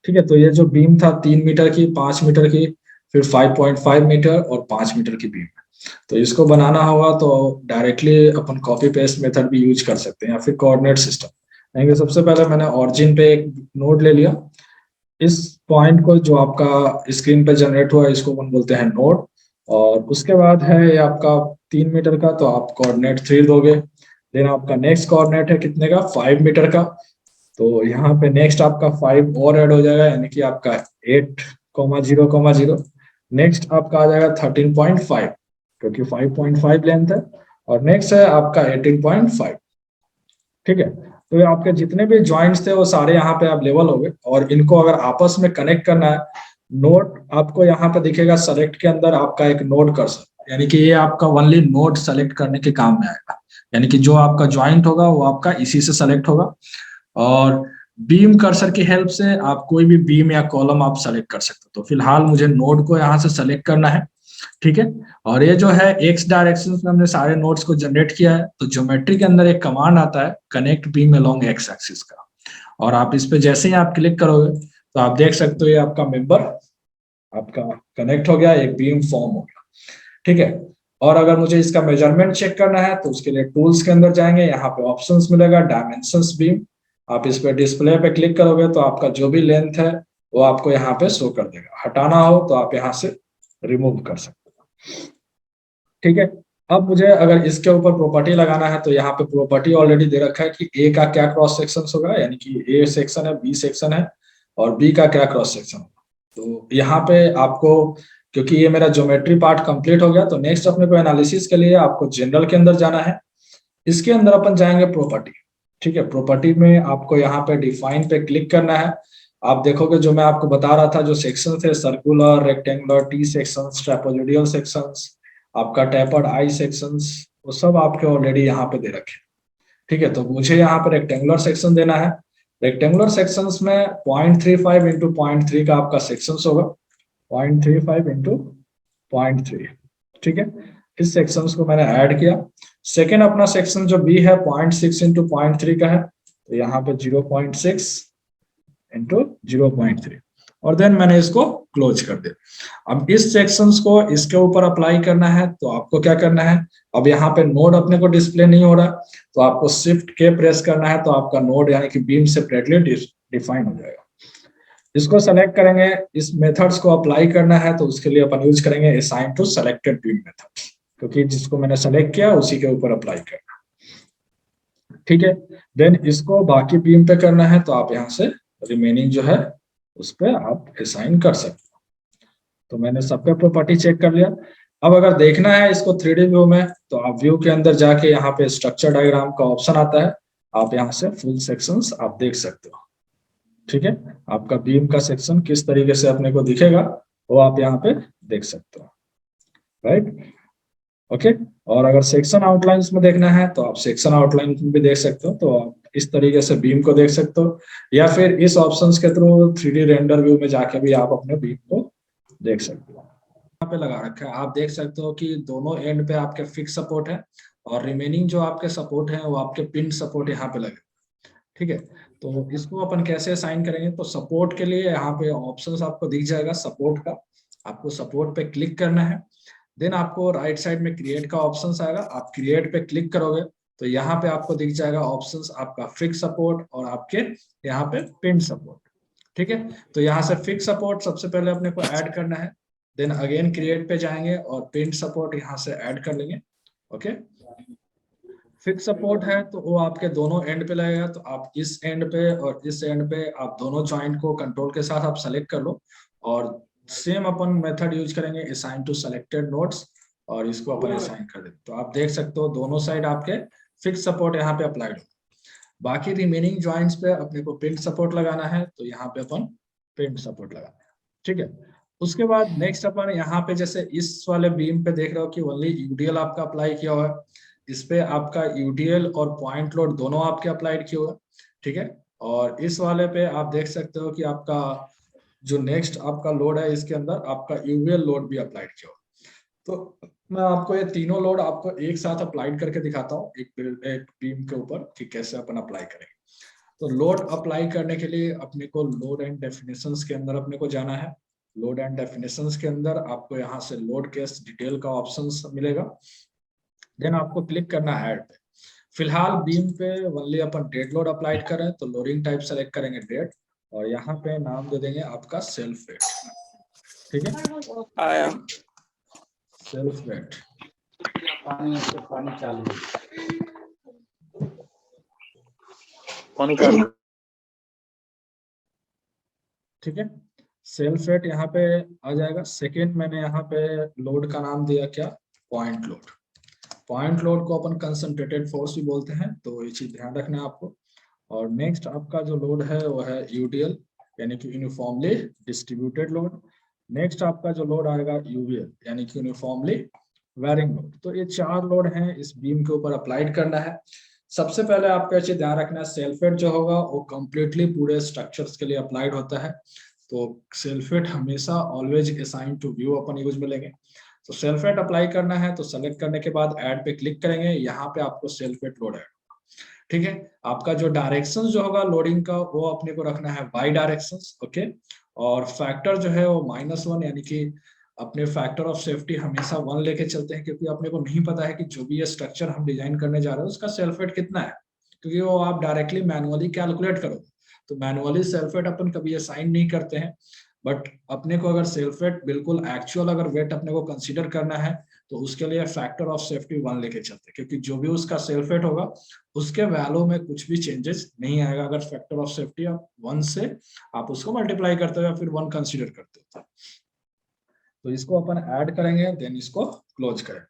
ठीक है, तो ये जो बीम था 3 मीटर की, 5 मीटर की, फिर 5.5 मीटर और 5 मीटर की बीम। तो इसको बनाना होगा तो डायरेक्टली अपन कॉपी पेस्ट मेथड भी यूज कर सकते हैं या फिर कोऑर्डिनेट सिस्टम। देखेंगे सबसे पहले मैंने ऑरिजिन पे एक नोड ले लिया। इस पॉइंट को जो आपका स्क्रीन पे जनरेट हुआ इसको अपन बोलते हैं नोड। और उसके बाद है ये आपका 3 मीटर का, तो आप कोऑर्डिनेट 3 दोगे। देन आपका नेक्स्ट कोऑर्डिनेट है कितने का, 5 मीटर का। तो यहाँ पे नेक्स्ट आपका 5 और ऐड हो जाएगा, यानी कि आपका 8,0,0। नेक्स्ट आपका आ जाएगा 13.5, क्योंकि 5.5 लेंथ है। और नेक्स्ट है आपका 18.5। ठीक है, तो ये आपके जितने भी जॉइंट्स थे वो सारे यहाँ पे अवेलेबल हो गए। और इनको अगर आपस में कनेक्ट करना है, नोड आपको यहाँ पे दिखेगा सेलेक्ट के अंदर आपका एक नोड कर्सर, यानी कि ये आपका ओनली नोड सेलेक्ट करने के काम में आएगा। यानी कि जो आपका ज्वाइंट होगा वो आपका इसी से सेलेक्ट होगा। और बीम कर्सर की हेल्प से आप कोई भी बीम या कॉलम आप सेलेक्ट कर सकते हो। तो फिलहाल मुझे नोड को यहाँ से सेलेक्ट करना है। ठीक है, और ये जो है एक्स डायरेक्शन में हमने सारे नोड्स को जनरेट किया है। तो ज्योमेट्री के अंदर एक कमांड आता है connect beam along x axis का, और आप इस पे जैसे ही आप क्लिक करोगे तो आप देख सकते हो ये आपका मेंबर आपका कनेक्ट हो गया, एक बीम फॉर्म हो गया। ठीक है, और अगर मुझे इसका मेजरमेंट चेक करना है तो उसके लिए टूल्स के अंदर जाएंगे, यहाँ पे ऑप्शंस मिलेगा डायमेंशंस बीम। आप इस पे डिस्प्ले पे क्लिक करोगे तो आपका जो भी लेंथ है वो आपको यहाँ पे शो कर देगा। हटाना हो तो आप यहाँ से रिमूव कर सकते हो। ठीक है, अब मुझे अगर इसके ऊपर प्रॉपर्टी लगाना है तो यहाँ पे प्रॉपर्टी ऑलरेडी दे रखा है कि ए का क्या क्रॉस सेक्शन होगा, यानी कि ए सेक्शन है, बी सेक्शन है, और बी का क्या क्रॉस सेक्शन होगा। तो यहाँ पे आपको, क्योंकि ये मेरा ज्योमेट्री पार्ट कंप्लीट हो गया, तो नेक्स्ट अपने को एनालिसिस के लिए आपको जनरल के अंदर जाना है। इसके अंदर अपन जाएंगे प्रॉपर्टी। ठीक है, प्रॉपर्टी में आपको यहाँ पे डिफाइन पे क्लिक करना है। आप देखोगे जो मैं आपको बता रहा था, जो सेक्शन थे circular, rectangular, T section, trapezoidal sections, आपका टैपर्ड आई सेक्शंस, वो सब आपके ऑलरेडी यहाँ पे दे रखे। ठीक है, तो मुझे यहाँ पे रेक्टेंगुलर सेक्शन देना है। रेक्टेंगुलर सेक्शंस में 0.35 इंटू 0.3 का आपका सेक्शंस होगा। 0.35 इंटू 0.3। ठीक है, इस सेक्शंस को मैंने ऐड किया। सेकेंड अपना सेक्शन जो बी है 0.6 इंटू 0.3 का है, तो यहाँ पे 0.6 इंटू 0.3 और देन मैंने इसको क्लोज कर दिया। अब इस सेक्शंस को इसके ऊपर अप्लाई करना है, तो आपको क्या करना है, अब यहाँ पे नोड अपने को डिस्प्ले नहीं हो रहा, तो आपको शिफ्ट के प्रेस करना है, तो आपका नोड यानी कि बीम सेपरेटली डिफाइन हो जाएगा। इसको सेलेक्ट करेंगे, इस मेथड्स को अप्लाई करना है, तो उसके लिए अपन यूज करेंगे assign to selected beam method, क्योंकि जिसको मैंने सेलेक्ट किया उसी के ऊपर अप्लाई करना, ठीक है। देन इसको बाकी बीम पे करना है, तो आप यहाँ से रिमेनिंग जो है उस पर आप असाइन कर सकते हो। तो मैंने सब पे प्रॉपर्टी चेक कर लिया। अब अगर देखना है इसको 3D व्यू में, तो आप व्यू के अंदर जाके यहाँ पे स्ट्रक्चर डायग्राम का ऑप्शन आता है, आप यहाँ से फुल सेक्शंस आप देख सकते हो, ठीक है। आपका बीम का सेक्शन किस तरीके से अपने को दिखेगा वो आप यहाँ पे देख सकते हो, राइट, ओके। और अगर सेक्शन आउटलाइंस में देखना है, तो आप सेक्शन आउटलाइन भी देख सकते हो, तो आप इस तरीके से बीम को देख सकते हो, या फिर इस ऑप्शंस के थ्रू 3D रेंडर व्यू में जाके भी आप अपने बीम को देख सकते हो। यहाँ पे लगा रखा है, आप देख सकते हो कि दोनों एंड पे आपके फिक्स सपोर्ट है, और रिमेनिंग जो आपके सपोर्ट है वो आपके पिन सपोर्ट यहाँ पे लगे, ठीक है। तो इसको अपन कैसे असाइन करेंगे, तो सपोर्ट के लिए यहाँ पे ऑप्शंस आपको दिख जाएगा सपोर्ट का, आपको सपोर्ट पे क्लिक करना है। देन आपको राइट साइड में क्रिएट का ऑप्शंस आएगा, आप क्रिएट पे क्लिक करोगे तो यहाँ पे आपको दिख जाएगा ऑप्शंस, आपका फिक्स सपोर्ट और आपके यहाँ पे पिन सपोर्ट, ठीक है। तो यहाँ से फिक्स सपोर्ट सबसे पहले अपने को ऐड करना है, देन अगेन क्रिएट पे जाएंगे और पिन सपोर्ट यहाँ से ऐड कर लेंगे, ओके। फिक्स सपोर्ट है तो वो आपके दोनों एंड पे लगेगा, तो आप इस एंड पे और इस एंड पे आप दोनों जॉइंट को कंट्रोल के साथ आप सेलेक्ट कर लो, और सेम अपन मेथड यूज करेंगे असाइन टू सेलेक्टेड नोड्स, और इसको अपन असाइन कर देते। तो आप देख सकते हो दोनों साइड आपके फिक्स सपोर्ट यहाँ पे अप्लाइड हो। बाकी रिमेनिंग जॉइंट्स पे अपने को पिन सपोर्ट लगाना है, तो यहाँ पे अपन पिन सपोर्ट लगाना है, ठीक है। उसके बाद नेक्स्ट अपन यहाँ पे जैसे इस वाले बीम पे देख रहे हो कि ओनली यूडीएल आपका अप्लाई किया हुआ है, इस पे आपका यूडीएल और पॉइंट लोड दोनों आपके अप्लाइड किए हुए, ठीक है। और इस वाले पे आप देख सकते हो कि आपका जो नेक्स्ट आपका लोड है इसके अंदर आपका यूवीएल लोड भी अप्लाइड किया हुआ। तो मैं आपको ये तीनों लोड आपको एक साथ अप्लाइड करके दिखाता हूँ एक बीम के ऊपर कि कैसे अपन अप्लाई करेंगे। तो लोड अप्लाई करने के लिए अपने को लोड एंड डेफिनेशंस के अंदर अपने को जाना है। लोड एंड डेफिनेशंस के अंदर आपको यहाँ से लोड केस डिटेल का ऑप्शन मिलेगा, देन आपको क्लिक करना है ऐड पे। फिलहाल बीम पे ओनली अपन डेड लोड अप्लाइड कर रहे हैं, तो लोडिंग टाइप सेलेक्ट करेंगे डेड, और यहाँ पे नाम दे देंगे आपका सेल्फ वेट, ठीक है, आया सेल्फ वेट। पानी चालू ठीक है, सेल्फ वेट यहाँ पे आ जाएगा। सेकेंड मैंने यहाँ पे लोड का नाम दिया क्या, पॉइंट लोड। पॉइंट लोड को अपन कंसंट्रेटेड फोर्स भी बोलते हैं, तो ये चीज ध्यान रखना है आपको। और नेक्स्ट आपका जो लोड है वो है यूडीएल यानी कि यूनिफॉर्मली डिस्ट्रीब्यूटेड लोड। नेक्स्ट आपका जो लोड आएगा यूवीएल यानी कि यूनिफॉर्मली वेरिंग लोड। तो ये चार लोड हैं इस बीम के ऊपर अप्लाइड करना है। सबसे पहले आपको अच्छे ध्यान रखना है सेल्फेट जो होगा वो कंप्लीटली पूरे स्ट्रक्चर्स के लिए अप्लाइड होता है, तो सेल्फेट हमेशा ऑलवेज असाइन टू व्यू अपन यूज में लेंगे। तो सेल्फेट अप्लाई करना है तो सेलेक्ट करने के बाद ऐड पे क्लिक करेंगे, यहाँ पे आपको सेल्फेट लोड ऐड, ठीक है। आपका जो डायरेक्शन जो होगा लोडिंग का वो अपने को रखना है वाई डायरेक्शन, ओके। और फैक्टर जो है वो -1 यानी कि अपने फैक्टर ऑफ सेफ्टी हमेशा 1 लेके चलते हैं, क्योंकि अपने को नहीं पता है कि जो भी ये स्ट्रक्चर हम डिजाइन करने जा रहे हैं उसका सेल्फेट कितना है, क्योंकि वो आप डायरेक्टली मैनुअली कैलकुलेट करोगे। तो मैनुअली सेल्फेट अपन कभी असाइन नहीं करते हैं, बट अपने को अगर सेल्फेट बिल्कुल एक्चुअल अगर वेट अपने को कंसीडर करना है तो उसके लिए फैक्टर ऑफ सेफ्टी 1 लेके चलते हैं, क्योंकि जो भी उसका सेल्फेट होगा उसके वैल्यू में कुछ भी चेंजेस नहीं आएगा अगर फैक्टर ऑफ सेफ्टी आप 1 से आप उसको मल्टीप्लाई करते हो या फिर 1 कंसीडर करते हो। तो इसको अपन ऐड करेंगे, देन इसको क्लोज करें।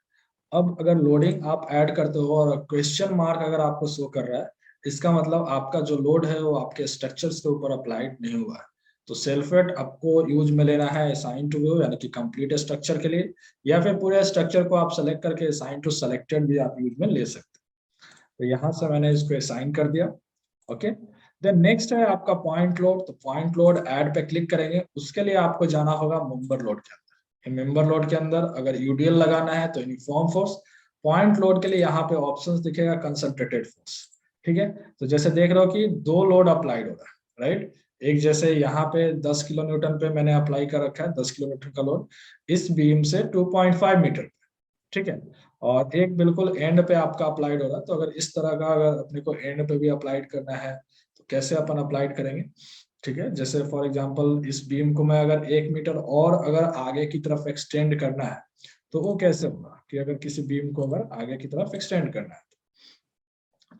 अब अगर लोडिंग आप ऐड करते हो और क्वेश्चन मार्क अगर आपको शो कर रहा है, इसका मतलब आपका जो लोड है वो आपके स्ट्रक्चर्स के ऊपर अप्लाइड नहीं हुआ है। तो सेल्फेट आपको यूज में लेना है असाइन टू व्यू यानी कि कंप्लीट स्ट्रक्चर के लिए, या फिर पूरे स्ट्रक्चर को आप सेलेक्ट करके असाइन टू सेलेक्टेड भी आप यूज में ले सकते हैं। तो यहाँ से मैंने इसको असाइन कर दिया, ओके। देन नेक्स्ट है आपका पॉइंट लोड। तो पॉइंट लोड ऐड पे क्लिक करेंगे, उसके लिए आपको जाना होगा मेंबर लोड के अंदर, मेंबर लोड के अंदर अगर यूडीएल लगाना है तो यूनिफॉर्म फोर्स, पॉइंट लोड के लिए यहाँ पे ऑप्शंस दिखेगा कंसंट्रेटेड फोर्स। ठीक है, तो जैसे देख रहे हो कि दो लोड अप्लाइड हो रहा है, राइट। एक जैसे यहाँ पे 10 किलो न्यूटन पे मैंने अप्लाई कर रखा है, 10 किलो न्यूटन का लोड इस बीम से 2.5 मीटर पे, ठीक है। और एक बिल्कुल एंड पे आपका अप्लाइड हो रहा है। तो अगर इस तरह का अगर अपने को एंड पे भी अप्लाइड करना है तो कैसे अपन अप्लाइड करेंगे, ठीक है। जैसे फॉर एग्जांपल इस बीम को मैं अगर 1 मीटर और अगर आगे की तरफ एक्सटेंड करना है तो वो कैसे होगा कि अगर किसी बीम को अगर आगे की तरफ एक्सटेंड करना है,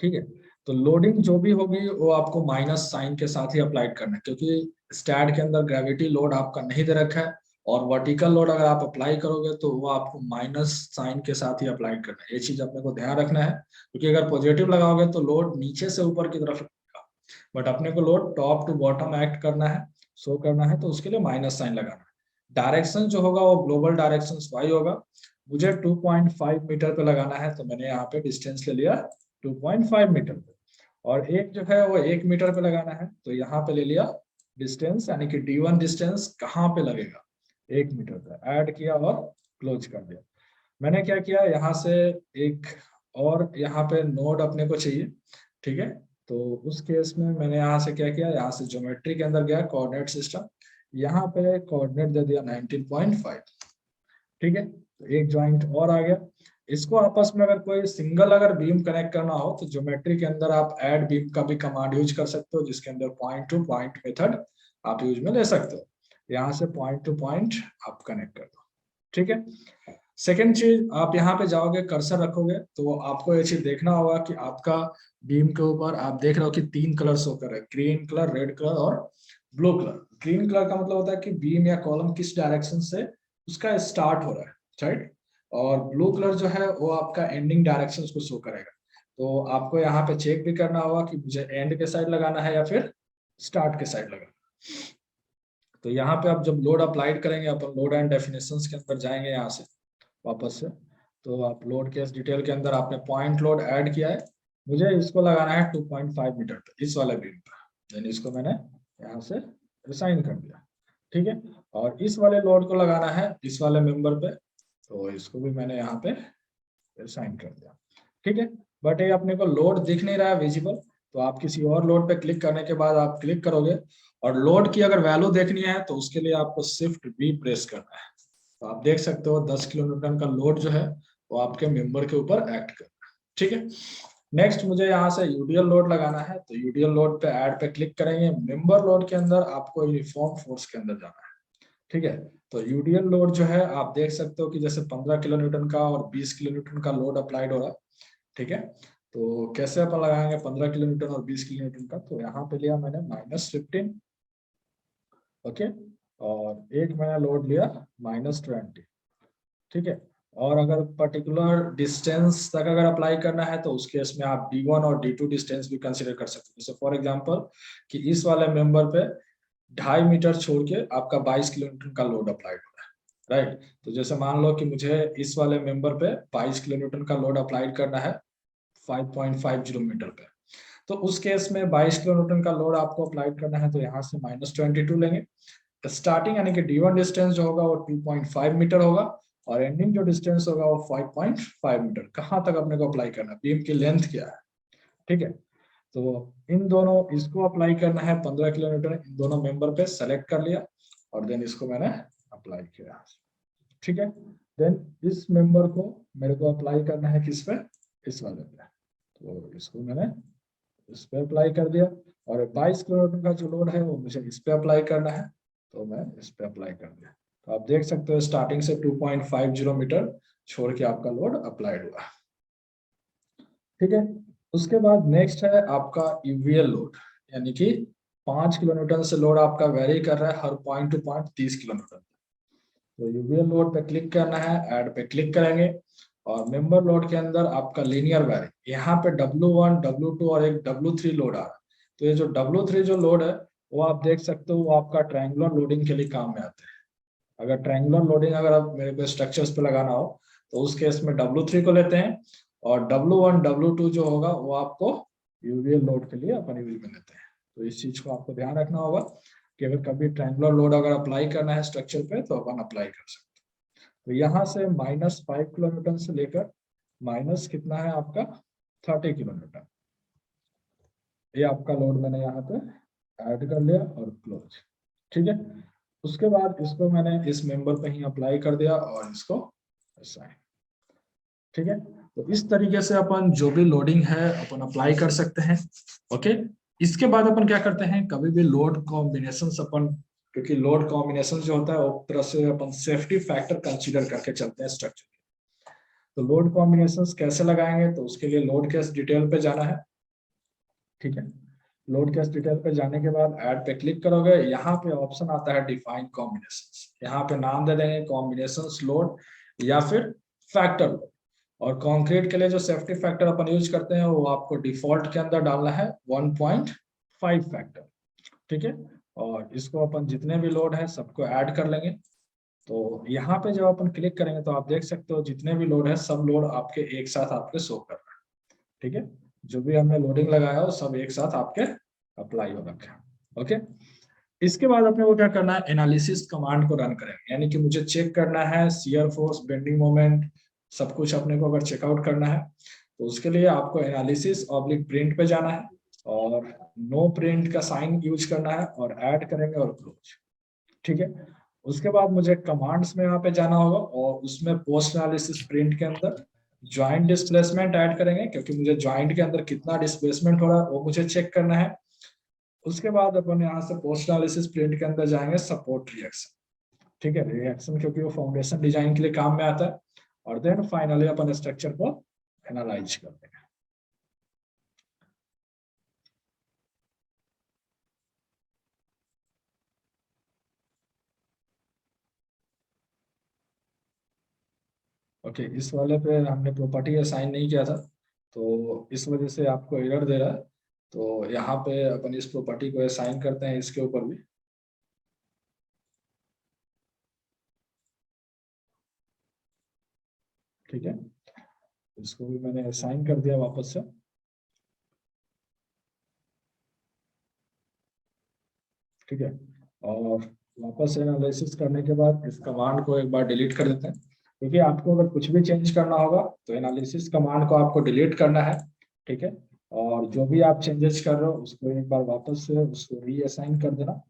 ठीक है। तो लोडिंग जो भी होगी वो आपको माइनस साइन के साथ ही अप्लाइड करना है, क्योंकि स्टैट के अंदर ग्रेविटी लोड आपका नहीं दे रखा है और वर्टिकल लोड अगर आप अप्लाई करोगे तो वो आपको माइनस साइन के साथ ही अप्लाइड करना है। ये चीज अपने को ध्यान रखना है, क्योंकि अगर पॉजिटिव लगाओगे तो लोड नीचे से ऊपर की तरफ लगेगा, बट अपने को load top to bottom act करना है, शो करना है, तो उसके लिए माइनस साइन लगाना है। डायरेक्शन जो होगा वो ग्लोबल डायरेक्शन वाई होगा। मुझे 2.5 मीटर पे लगाना है तो मैंने यहाँ पे डिस्टेंस ले लिया 2.5 मीटर पे, और एक जो है वो 1 मीटर पे लगाना है तो यहाँ पे ले लिया डिस्टेंस, यानी कि D1 डिस्टेंस कहाँ पे लगेगा, 1 मीटर पे ऐड किया और क्लोज कर दिया। मैंने क्या किया, यहाँ से एक और यहाँ पे नोड अपने को चाहिए, ठीक है। तो उस केस में मैंने यहाँ से क्या किया, यहाँ से ज्योमेट्री के अंदर गया कोऑर्डिनेट सिस्टम, यहाँ पे कोऑर्डिनेट दे दिया 19.5, ठीक है। तो एक ज्वाइंट और आ गया। इसको आपस में अगर कोई सिंगल अगर बीम कनेक्ट करना हो तो ज्योमेट्री के अंदर आप ऐड बीम का भी कमांड यूज कर सकते हो, जिसके अंदर पॉइंट टू पॉइंट मेथड आप यूज में ले सकते हो। यहाँ से पॉइंट टू पॉइंट आप कनेक्ट कर दो, ठीक है। सेकेंड चीज, आप यहाँ पे जाओगे कर्सर रखोगे तो आपको ये चीज देखना होगा कि आपका बीम के ऊपर आप देख रहे हो कि 3 कलर शो कर रहे हैं, ग्रीन कलर, रेड कलर और ब्लू कलर। ग्रीन कलर का मतलब होता है कि बीम या कॉलम किस डायरेक्शन से उसका स्टार्ट हो रहा है, राइट। और ब्लू कलर जो है वो आपका एंडिंग डायरेक्शन को शो करेगा। तो आपको यहाँ पे चेक भी करना होगा कि मुझे एंड के साइड लगाना है या फिर स्टार्ट के साइड लगाना है। तो यहाँ पे आप जब लोड अप्लाइड करेंगे, अपन लोड एंड डेफिनेशंस के अंदर जाएंगे यहाँ से वापस से, तो आप लोड केस डिटेल के अंदर आपने पॉइंट लोड ऐड किया है, मुझे इसको लगाना है 2.5 मीटर पे इस वाले बीम पे, यानी इसको मैंने यहाँ से रिसाइन कर दिया, ठीक है। और इस वाले लोड को लगाना है इस वाले मेंबर पे, तो इसको भी मैंने यहाँ पे रिसाइन कर दिया, ठीक है। बट ये अपने को लोड दिख नहीं रहा है विजिबल, तो आप किसी और लोड पे क्लिक करने के बाद आप क्लिक करोगे और लोड की अगर वैल्यू देखनी है तो उसके लिए आपको शिफ्ट बी प्रेस करना है। तो आप देख सकते हो 10 किलो न्यूटन का लोड जो है वो आपके मेंबर के ऊपर एक्ट कर रहा है, ठीक है। नेक्स्ट मुझे यहाँ से यूडीएल लोड लगाना है, तो यूडीएल लोड पे ऐड पे क्लिक करेंगे। मेंबर लोड के अंदर आपको यूनिफॉर्म फोर्स के अंदर जाना है, ठीक है। तो यूडीएल लोड जो है आप देख सकते हो कि जैसे 15 किलो न्यूटन का और 20 किलो न्यूटन का लोड अप्लाइड हो रहा है, ठीक है। तो कैसे अपन लगाएंगे 15 किलो न्यूटन और 20 किलो न्यूटन का, तो यहाँ पे लिया मैंने -15, ओके। और एक मैंने लोड लिया -20, ठीक है। और अगर पर्टिकुलर डिस्टेंस तक अगर अप्लाई करना है तो उस केस में आप D1 और D2 डिस्टेंस भी कंसीडर कर सकते हो। जैसे फॉर एग्जांपल कि इस वाले मेंबर पे 2.5 मीटर छोड़ के आपका 22 किलोमीटर का लोड अप्लाइड हो रहा है, राइट। तो जैसे मान लो कि मुझे इस वाले मेंबर पे 22 किलोमीटर का लोड अप्लाइड करना है 5.50 मीटर पे, तो उस केस में 22 किलोमीटर का लोड आपको अप्लाइड करना है तो यहाँ से -22 लेंगे। स्टार्टिंग यानी कि D1 डिस्टेंस जो होगा वो 2.5 मीटर होगा और एंडिंग जो डिस्टेंस होगा वो 5.5 मीटर। कहाँ तक अपने को अप्लाई करना है, बीम की लेंथ क्या है, ठीक है। तो इन दोनों इसको अप्लाई करना है 15 किलोमीटर, इन दोनों मेंबर पे सेलेक्ट कर लिया और देन इसको मैंने अप्लाई किया, ठीक है। देन इस मेंबर को मेरे को अप्लाई करना है किस पे, इस वाले पे, तो इसको मैंने इस पे अप्लाई कर दिया। और 22 किलोमीटर का जो लोड है वो मुझे इस पे अप्लाई करना है, तो मैं इस पे अप्लाई कर दिया। तो आप देख सकते हो स्टार्टिंग से 2.50 मीटर छोड़ के आपका लोड अप्लाइड हुआ, ठीक है। उसके बाद नेक्स्ट है आपका यूवीएल लोड, यानी कि 5 किलोमीटर से लोड आपका वेरी कर रहा है हर पॉइंट टू पॉइंट 30 किलोमीटर। तो यूवीएल लोड पे क्लिक करना है, ऐड पे क्लिक करेंगे और मेंबर लोड के अंदर आपका लीनियर वेरी, यहाँ पे W1, W2 और एक W3 लोड आ रहा है। तो ये जो W3 जो लोड है वो आप देख सकते हो वो आपका ट्रायंगुलर लोडिंग के लिए काम में आते हैं। अगर ट्रायंगुलर लोडिंग अगर आप मेरे को स्ट्रक्चर्स पे लगाना हो तो उस केस में W3 को लेते हैं और W1, W2 जो होगा वो आपको यूवीएल लोड के लिए अपन यूज में लेते हैं। तो इस चीज को आपको ध्यान रखना होगा कि अगर कभी ट्रायंगुलर लोड अगर अप्लाई करना है स्ट्रक्चर पे तो अपन अप्लाई कर सकते हैं। तो यहाँ से -5 किलोमीटर से लेकर माइनस कितना है आपका 30 किलोमीटर, ये आपका लोड मैंने यहाँ पे ऐड कर लिया और क्लोज। ठीक है, उसके बाद इसको मैंने इस मेंबर पे ही अप्लाई कर दिया और इसको असाइन। ठीक है, तो इस तरीके से अपन जो भी लोडिंग है अपन अप्लाई कर सकते हैं। ओके, इसके बाद अपन क्या करते हैं, कभी भी लोड कॉम्बिनेशन अपन, क्योंकि लोड कॉम्बिनेशन जो होता है वो तरह से अपन सेफ्टी फैक्टर कंसीडर करके चलते हैं स्ट्रक्चर। तो लोड कॉम्बिनेशंस कैसे लगाएंगे, तो उसके लिए लोड केस डिटेल पे जाना है। ठीक है, लोड केस डिटेल पे जाने के बाद ऐड पे क्लिक करोगे, यहाँ पे ऑप्शन आता है डिफाइन कॉम्बिनेशंस, यहाँ पे नाम दे देंगे कॉम्बिनेशंस लोड या फिर फैक्टर लोड। और कंक्रीट के लिए जो सेफ्टी फैक्टर अपन यूज करते हैं वो आपको डिफॉल्ट के अंदर डालना है 1.5 फैक्टर। ठीक है, और इसको अपन जितने भी लोड है सबको ऐड कर लेंगे। तो यहाँ पे जब अपन क्लिक करेंगे तो आप देख सकते हो जितने भी लोड है सब लोड आपके एक साथ आपके शो कर रहा है। ठीक है, जो भी हमने लोडिंग लगाया वो सब एक साथ आपके अप्लाई हो रखा है। ओके, इसके बाद अपने को क्या करना है, एनालिसिस कमांड को रन करेंगे, यानी कि मुझे चेक करना है शियर फोर्स, बेंडिंग मोमेंट, सब कुछ अपने को अगर चेकआउट करना है तो उसके लिए आपको एनालिसिस ऑब्लिक प्रिंट पे जाना है और नो प्रिंट का साइन यूज करना है और ऐड करेंगे और क्लोज। ठीक है, उसके बाद मुझे कमांड्स में यहाँ पे जाना होगा और उसमें पोस्ट एनालिसिस प्रिंट के अंदर ज्वाइंट डिस्प्लेसमेंट ऐड करेंगे, क्योंकि मुझे ज्वाइंट के अंदर कितना डिस्प्लेसमेंट हो रहा है वो मुझे चेक करना है। उसके बाद अपन यहाँ से पोस्ट एनालिसिस प्रिंट के अंदर जाएंगे सपोर्ट रिएक्शन। ठीक है, रिएक्शन क्योंकि वो फाउंडेशन डिजाइन के लिए काम में आता है। और देन फाइनली अपन स्ट्रक्चर को एनालाइज कर देंगे। ओके, इस वाले पे हमने प्रॉपर्टी असाइन नहीं किया था तो इस वजह से आपको एरर दे रहा है। तो यहाँ पे अपन इस प्रॉपर्टी को असाइन करते हैं इसके ऊपर भी। ठीक है, इसको भी मैंने असाइन कर दिया वापस से। ठीक है, और वापस एनालिसिस करने के बाद इस कमांड को एक बार डिलीट कर देते हैं, क्योंकि आपको अगर कुछ भी चेंज करना होगा तो एनालिसिस कमांड को आपको डिलीट करना है। ठीक है, और जो भी आप चेंजेस कर रहे हो उसको एक बार वापस से उसको रीअसाइन कर देना।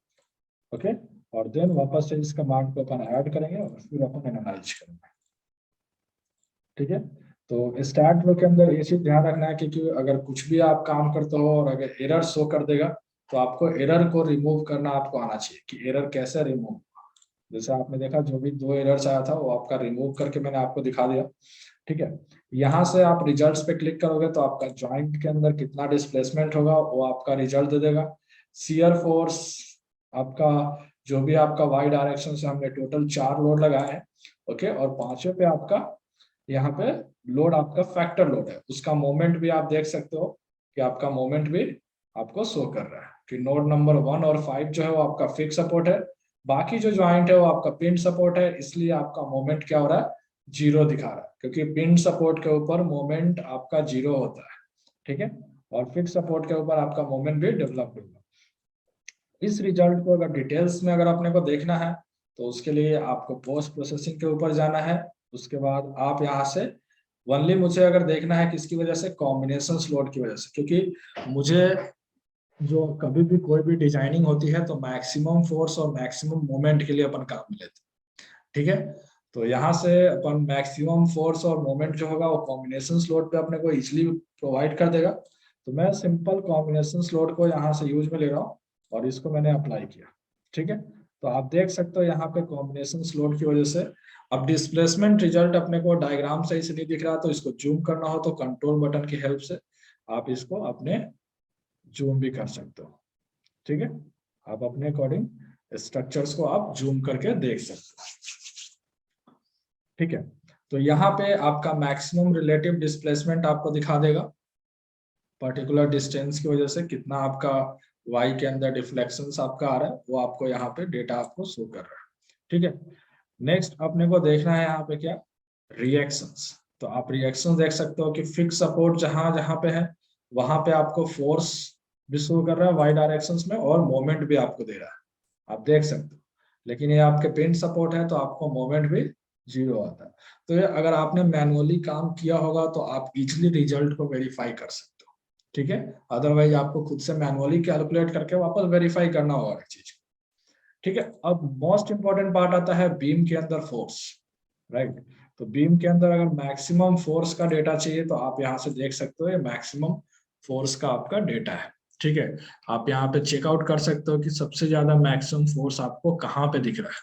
ओके, और देन वापस से इस कमांड को अपन ऐड करेंगे और फिर अपन एनालाइज करेंगे। ठीक है, तो स्टार्ट फ्लो के अंदर ये चीज ध्यान रखना है कि अगर कुछ भी आप काम करते हो और अगर एरर शो कर देगा तो आपको एरर को रिमूव करना आपको आना चाहिए कि एरर कैसे रिमूव होगा। जैसे आपने देखा जो भी 2 एरर्स आया था वो आपका रिमूव करके मैंने आपको दिखा दिया। ठीक है, यहाँ से आप रिजल्ट्स पे क्लिक करोगे तो आपका ज्वाइंट के अंदर कितना डिस्प्लेसमेंट होगा वो आपका रिजल्ट दे देगा। शियर फोर्स आपका जो भी आपका वाई डायरेक्शन से हमने टोटल 4 लोड लगाए हैं। ओके, और 5वें पे आपका यहाँ पे लोड आपका फैक्टर लोड है, उसका मोमेंट भी आप देख सकते हो कि आपका मोमेंट भी आपको शो कर रहा है कि नोड नंबर 1 और 5 जो है वो आपका फिक्स सपोर्ट है, बाकी जो ज्वाइंट है वो आपका पिन सपोर्ट है, इसलिए आपका मोमेंट क्या हो रहा है, 0 दिखा रहा है, क्योंकि पिन सपोर्ट के ऊपर मोमेंट आपका 0 होता है। ठीक है, और फिक्स सपोर्ट के ऊपर आपका मोमेंट भी डेवलप होगा। इस रिजल्ट को अगर डिटेल्स में अगर अपने को देखना है तो उसके लिए आपको पोस्ट प्रोसेसिंग के ऊपर जाना है। उसके बाद आप यहाँ से ओनली मुझे अगर देखना है किसकी वजह से, कॉम्बिनेशन लोड की वजह से, क्योंकि मुझे जो कभी भी कोई भी डिजाइनिंग होती है तो मैक्सिमम फोर्स और मैक्सिमम मोमेंट के लिए अपन काम में लेते हैं। ठीक है, तो यहाँ से अपन मैक्सिमम फोर्स और मोमेंट जो होगा वो कॉम्बिनेशन लोड पे अपने को इजिली प्रोवाइड कर देगा। तो मैं सिंपल कॉम्बिनेशन लोड को यहाँ से यूज में ले रहा हूँ और इसको मैंने अप्लाई किया। ठीक है, तो आप देख सकते हो यहाँ पे कॉम्बिनेशन लोड की वजह से अब डिस्प्लेसमेंट रिजल्ट अपने को डायग्राम सही से नहीं दिख रहा, तो इसको जूम करना हो तो कंट्रोल बटन की हेल्प से आप इसको अपने जूम भी कर सकते हो। ठीक है, आप अपने अकॉर्डिंग स्ट्रक्चर्स को आप जूम करके देख सकते हो। ठीक है, तो यहाँ पे आपका मैक्सिमम रिलेटिव डिस्प्लेसमेंट आपको दिखा देगा, पर्टिकुलर डिस्टेंस की वजह से कितना आपका वाई के अंदर डिफ्लेक्शन आपका आ रहा है वो आपको यहाँ पे डेटा आपको शो कर रहा है। ठीक है, नेक्स्ट अपने को देखना है यहाँ पे क्या, रिएक्शंस। तो आप रिएक्शन देख सकते हो कि फिक्स सपोर्ट जहां जहां पे है वहां पे आपको फोर्स भी शो कर रहा है वाई डायरेक्शंस में और मोमेंट भी आपको दे रहा है, आप देख सकते हो। लेकिन ये आपके पिन सपोर्ट है तो आपको मोमेंट भी जीरो आता है। तो ये अगर आपने मैनुअली काम किया होगा तो आप इजिली रिजल्ट को वेरीफाई कर सकते हो, ठीक है। अदरवाइज आपको खुद से मैनुअली कैलकुलेट करके वापस वेरीफाई करना होगा एक चीज, ठीक है। अब मोस्ट इंपॉर्टेंट पार्ट आता है बीम के अंदर फोर्स, राइट। तो बीम के अंदर अगर मैक्सिमम फोर्स का डेटा चाहिए तो आप यहाँ से देख सकते हो, ये मैक्सिमम फोर्स का आपका डेटा है, ठीक है। आप यहाँ पे चेकआउट कर सकते हो कि सबसे ज्यादा मैक्सिमम फोर्स आपको कहाँ पे दिख रहा है,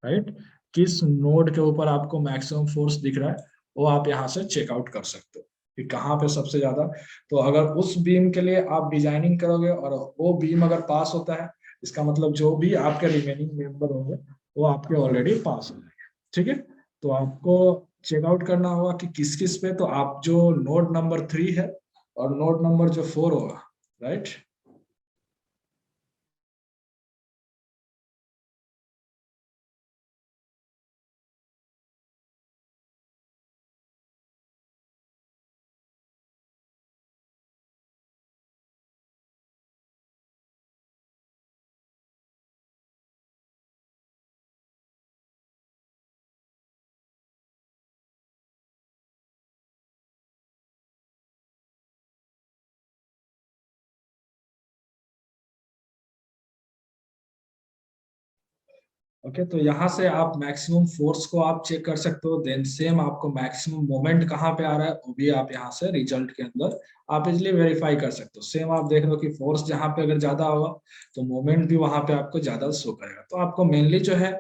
राइट। किस नोड के ऊपर आपको मैक्सिमम फोर्स दिख रहा है वो आप यहाँ से चेकआउट कर सकते हो कि कहाँ पे सबसे ज्यादा। तो अगर उस बीम के लिए आप डिजाइनिंग करोगे और वो बीम अगर पास होता है, इसका मतलब जो भी आपके रिमेनिंग मेंबर होंगे वो आपके ऑलरेडी पास हो जाएंगे, ठीक है। तो आपको चेकआउट करना होगा कि किस किस पे, तो आप जो नोड नंबर 3 है और नोड नंबर जो 4 होगा, राइट। ओके, तो यहाँ से आप मैक्सिमम फोर्स को आप चेक कर सकते हो, देन सेम आपको मैक्सिमम मोमेंट कहाँ पे आ रहा है वो भी आप यहाँ से रिजल्ट के अंदर आप इजिली वेरीफाई कर सकते हो। सेम आप देख रहे हो कि फोर्स जहाँ पे अगर ज्यादा होगा तो मोमेंट भी वहां पे आपको ज्यादा शो करेगा। तो आपको मेनली जो है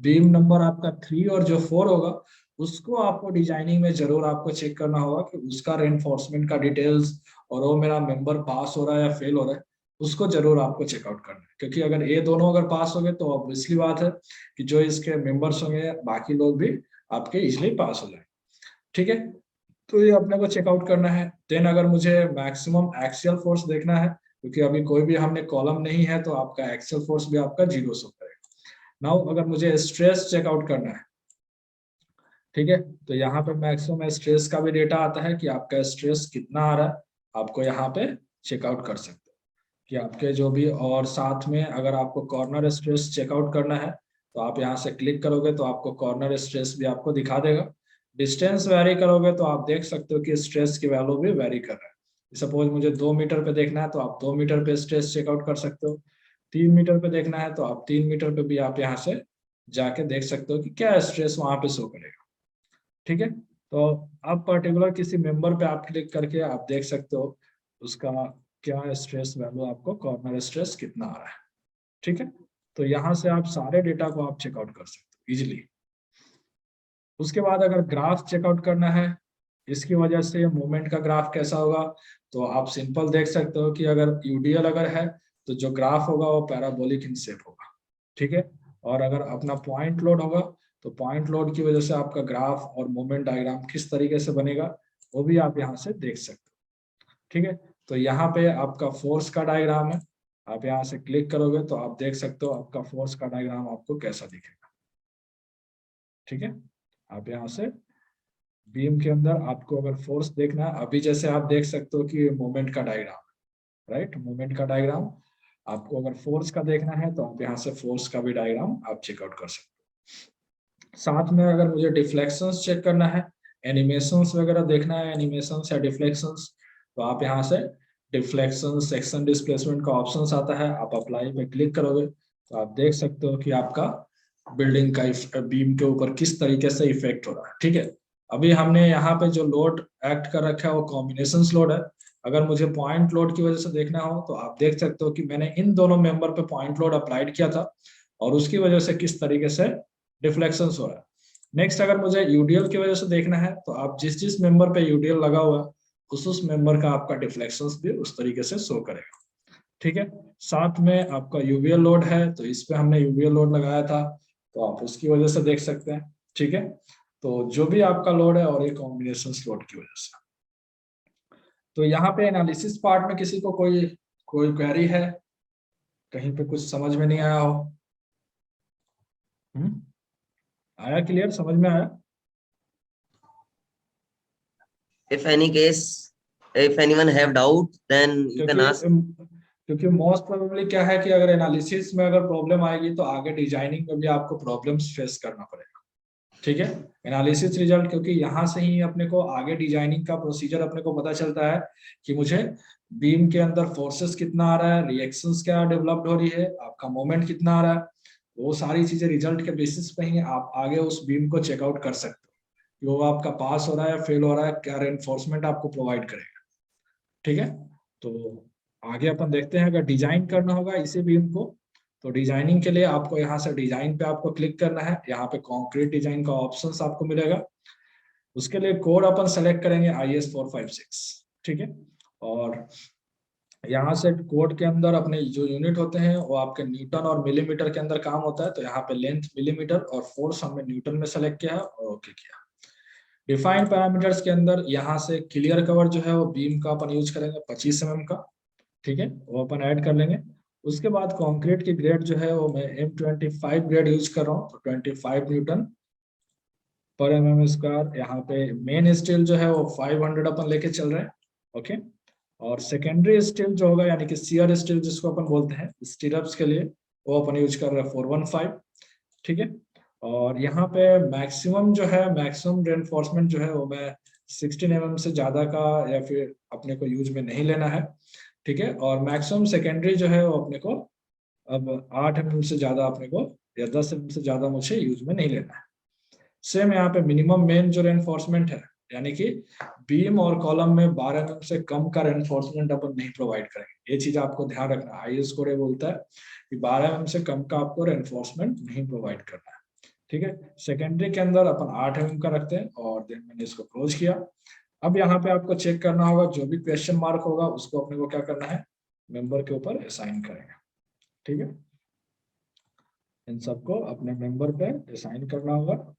बीम नंबर आपका 3 और जो 4 होगा उसको आपको डिजाइनिंग में जरूर आपको चेक करना होगा कि उसका रेनफोर्समेंट का डिटेल्स और वो मेरा मेंबर पास हो रहा है या फेल हो रहा है, उसको जरूर आपको चेकआउट करना है। क्योंकि अगर ये दोनों अगर पास हो गए तो ऑब्वियसली बात है कि जो इसके मेंबर्स होंगे बाकी लोग भी आपके इजिली पास हो जाए, ठीक है। तो ये अपने को चेकआउट करना है। देन अगर मुझे मैक्सिमम एक्सियल फोर्स देखना है, क्योंकि अभी कोई भी हमने कॉलम नहीं है तो आपका एक्सियल फोर्स भी आपका जीरो शो करेगा। नाउ अगर मुझे स्ट्रेस चेकआउट करना है, ठीक है, तो यहाँ पे मैक्सिमम स्ट्रेस का भी डेटा आता है कि आपका स्ट्रेस कितना आ रहा है, आपको यहाँ पे चेकआउट कर सकते हो कि आपके जो भी। और साथ में अगर आपको कॉर्नर स्ट्रेस चेकआउट करना है तो आप यहाँ से क्लिक करोगे तो आपको कॉर्नर स्ट्रेस भी आपको दिखा देगा। डिस्टेंस वेरी करोगे तो आप देख सकते हो कि स्ट्रेस की वैल्यू भी वेरी कर रहा है। सपोज मुझे 2 मीटर पे देखना है तो आप 2 मीटर पे स्ट्रेस चेकआउट कर सकते हो, 3 मीटर पे देखना है तो आप 3 मीटर पे भी आप यहाँ से जाके देख सकते हो कि क्या स्ट्रेस वहां पे शो करेगा, ठीक है। तो आप पर्टिकुलर किसी मेंबर पे आप क्लिक करके आप देख सकते हो उसका क्या स्ट्रेस वैल्यू, आपको कॉर्नर स्ट्रेस कितना आ रहा है, ठीक है। तो यहाँ से आप सारे डेटा को आप चेकआउट कर सकते हो इजिली। उसके बाद अगर ग्राफ चेकआउट करना है, इसकी वजह से मूवमेंट का ग्राफ कैसा होगा, तो आप सिंपल देख सकते हो कि अगर यूडीएल अगर है तो जो ग्राफ होगा वो पैराबोलिक इन शेप होगा, ठीक है। और अगर अपना पॉइंट लोड होगा तो पॉइंट लोड की वजह से आपका ग्राफ और मूवमेंट डायग्राम किस तरीके से बनेगा वो भी आप यहाँ से देख सकते हो, ठीक है। तो यहाँ पे आपका फोर्स का डायग्राम है, आप यहाँ से क्लिक करोगे तो आप देख सकते हो आपका फोर्स का डायग्राम आपको कैसा दिखेगा, ठीक है। आप यहाँ से बीम के अंदर आपको अगर फोर्स देखना है, अभी जैसे आप देख सकते हो कि मोमेंट का डायग्राम, राइट, मोमेंट का डायग्राम। आपको अगर फोर्स का देखना है तो आप यहाँ से फोर्स का भी डायग्राम आप चेकआउट कर सकते हो। साथ में अगर मुझे डिफ्लेक्शंस चेक करना है, एनिमेशंस वगैरह देखना है, एनिमेशंस या डिफ्लेक्शंस, तो आप यहाँ से डिफ्लेक्शन सेक्शन डिस्प्लेसमेंट का ऑप्शन आता है, आप अप्लाई पे क्लिक करोगे तो आप देख सकते हो कि आपका बिल्डिंग का बीम के ऊपर किस तरीके से इफेक्ट हो रहा है, ठीक है। अभी हमने यहाँ पे जो लोड एक्ट कर रखा है वो कॉम्बिनेशन लोड है। अगर मुझे पॉइंट लोड की वजह से देखना हो तो आप देख सकते हो कि मैंने इन दोनों मेंबर पे पॉइंट लोड अप्लाइड किया था और उसकी वजह से किस तरीके से डिफ्लेक्शन हो रहा है। नेक्स्ट अगर मुझे यूडीएल की वजह से देखना है तो आप जिस जिस मेंबर पे यूडीएल लगा हुआ है उस मेंबर का आपका डिफ्लेक्शन भी उस तरीके से शो करेगा, ठीक है। साथ में आपका यूवीएल लोड है तो इस पे हमने यूवीएल लोड लगाया था तो आप उसकी वजह से देख सकते हैं, ठीक है। तो जो भी आपका लोड है और ये कॉम्बिनेशन लोड की वजह से। तो यहाँ पे एनालिसिस पार्ट में किसी को कोई कोई क्वेरी है, कहीं पे कुछ समझ में नहीं आया हो? आया क्लियर, समझ में आया? If any case, if anyone have doubt, then you can ask. क्योंकि मोस्ट प्रोबेबली क्या है कि अगर एनालिसिस में अगर प्रॉब्लम आएगी तो आगे डिजाइनिंग में भी आपको प्रॉब्लम्स फेस करना पड़ेगा, ठीक है, एनालिसिस रिजल्ट, क्योंकि यहाँ से ही अपने को आगे डिजाइनिंग का प्रोसीजर अपने को पता चलता है कि मुझे बीम के अंदर फोर्सेस कितना आ रहा है, रिएक्शंस क्या डेवलप्ड हो रही है, आपका मोमेंट कितना आ रहा है, वो सारी चीजें रिजल्ट के बेसिस पे ही आप आगे उस बीम को चेकआउट कर सकते हो कि वो आपका पास हो रहा है, फेल हो रहा है, क्या रेनफोर्समेंट आपको प्रोवाइड करेगा। ठीक है, तो आगे अपन देखते हैं, अगर डिजाइन करना होगा इसी बीम को, तो डिजाइनिंग के लिए आपको यहाँ से डिजाइन पे आपको क्लिक करना है, यहाँ पे कंक्रीट डिजाइन का ऑप्शंस आपको मिलेगा। उसके लिए कोड अपन सेलेक्ट करेंगे IS456। ठीक है, और यहाँ से कोड के अंदर अपने जो यूनिट होते हैं वो आपके न्यूटन और मिलीमीटर के अंदर काम होता है, तो यहाँ पे लेंथ मिलीमीटर और फोर्स हमने न्यूटन में सेलेक्ट किया है और ओके किया। डिफाइंड पैरामीटर्स के अंदर यहाँ से क्लियर कवर जो है वो बीम का अपन यूज करेंगे 25 mm का। ठीक है, वो अपन ऐड कर लेंगे। उसके बाद कंक्रीट की ग्रेड जो है वो मैं M25 ग्रेड यूज कर रहा हूँ, तो 25 न्यूटन पर mm²। यहाँ पे मेन स्टील जो है वो 500 अपन लेके चल रहे हैं। ओके, और सेकेंडरी स्टील जो होगा यानी कि शियर स्टील जिसको अपन बोलते हैं स्टीरअप्स के लिए, वो अपन यूज कर रहे हैं 415। ठीक है, और यहाँ पे मैक्सिमम जो है, मैक्सिमम रेनफोर्समेंट जो है वो मैं 16 mm से ज्यादा का या फिर अपने को यूज में नहीं लेना है। ठीक है, और मैक्सिमम सेकेंडरी जो है वो अपने को अब 8 mm से ज्यादा अपने को या 10 mm से ज्यादा मुझे यूज में नहीं लेना है। सेम यहाँ पे मिनिमम मेन जो रेनफोर्समेंट है, यानी कि बीम और कॉलम में 12 mm से कम का रेनफोर्समेंट अपन नहीं प्रोवाइड करेंगे। ये चीज आपको ध्यान रखना है, IS कोड बोलता है कि 12 mm से कम का आपको रेनफोर्समेंट नहीं प्रोवाइड करना है। ठीक है, सेकेंडरी के अंदर अपन 8 mm का रखते हैं और देन मैंने इसको क्लोज किया। अब यहाँ पे आपको चेक करना होगा, जो भी क्वेश्चन मार्क होगा उसको अपने को क्या करना है, मेंबर के ऊपर असाइन करेंगे। ठीक है, इन सबको अपने मेंबर पे असाइन करना होगा।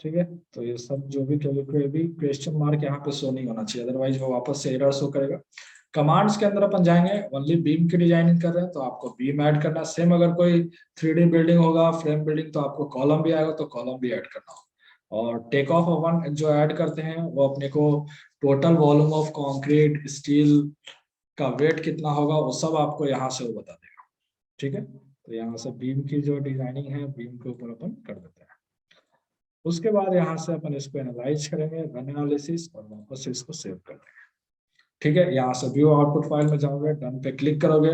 ठीक है, तो ये सब जो भी कोई भी क्वेश्चन मार्क यहाँ पे शो नहीं होना चाहिए, अदरवाइज वो वापस से एरर शो करेगा। कमांड्स के अंदर अपन जाएंगे, ओनली बीम की डिजाइनिंग कर रहे हैं तो आपको बीम ऐड करना। सेम अगर कोई 3D बिल्डिंग होगा, फ्रेम बिल्डिंग, तो आपको कॉलम भी आएगा तो कॉलम भी ऐड करना होगा। और टेक ऑफ अपन जो ऐड करते हैं वो अपने को total volume of concrete steel का वेट कितना होगा वो सब आपको यहाँ से वो बता देगा। ठीक है, तो यहाँ से बीम की जो डिजाइनिंग है बीम के ऊपर अपन कर देते हैं। उसके बाद यहाँ से अपन इसको एनालाइज करेंगे, रन एनालिसिस, और वापस से इसको सेव कर देंगे। ठीक है, यहाँ से व्यू आउटपुट फाइल में जाओगे, डन पे क्लिक करोगे,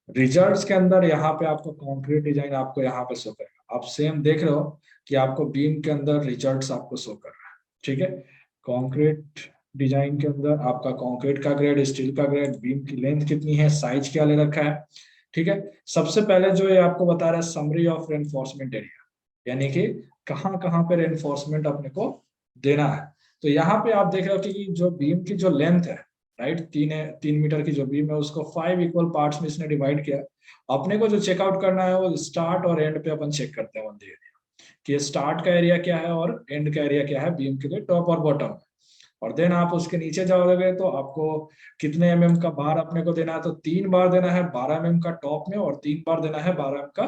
रिजल्ट्स के अंदर यहाँ पे आपको कंक्रीट डिजाइन आपको यहाँ पे शो करेगा। आप सेम देख रहे हो कि आपको बीम के अंदर रिजल्ट्स आपको शो कर रहा है। ठीक है, कंक्रीट डिजाइन के अंदर आपका कंक्रीट का ग्रेड, स्टील का ग्रेड, बीम की लेंथ कितनी है, साइज क्या ले रखा है। ठीक है, सबसे पहले जो ये आपको बता रहा है समरी ऑफ रेनफोर्समेंट एरिया, यानी कि कहाँ कहाँ पे रेनफोर्समेंट अपने को देना है। तो यहाँ पे आप देख रहे हो कि जो बीम की जो लेंथ है, राइट, 3 मीटर की जो बीम है उसको 5 इक्वल पार्ट्स में इसने डिवाइड किया। अपने को जो चेकआउट करना है वो स्टार्ट और एंड पे अपन चेक करते हैं एरिया, कि स्टार्ट का एरिया क्या है और एंड का एरिया क्या है बीम के लिए, टॉप और बॉटम। और देन आप उसके नीचे जाओगे तो आपको कितने mm का बार अपने को देना है, तो 3 बार देना है 12 mm का टॉप में और 3 बार देना है 12 mm का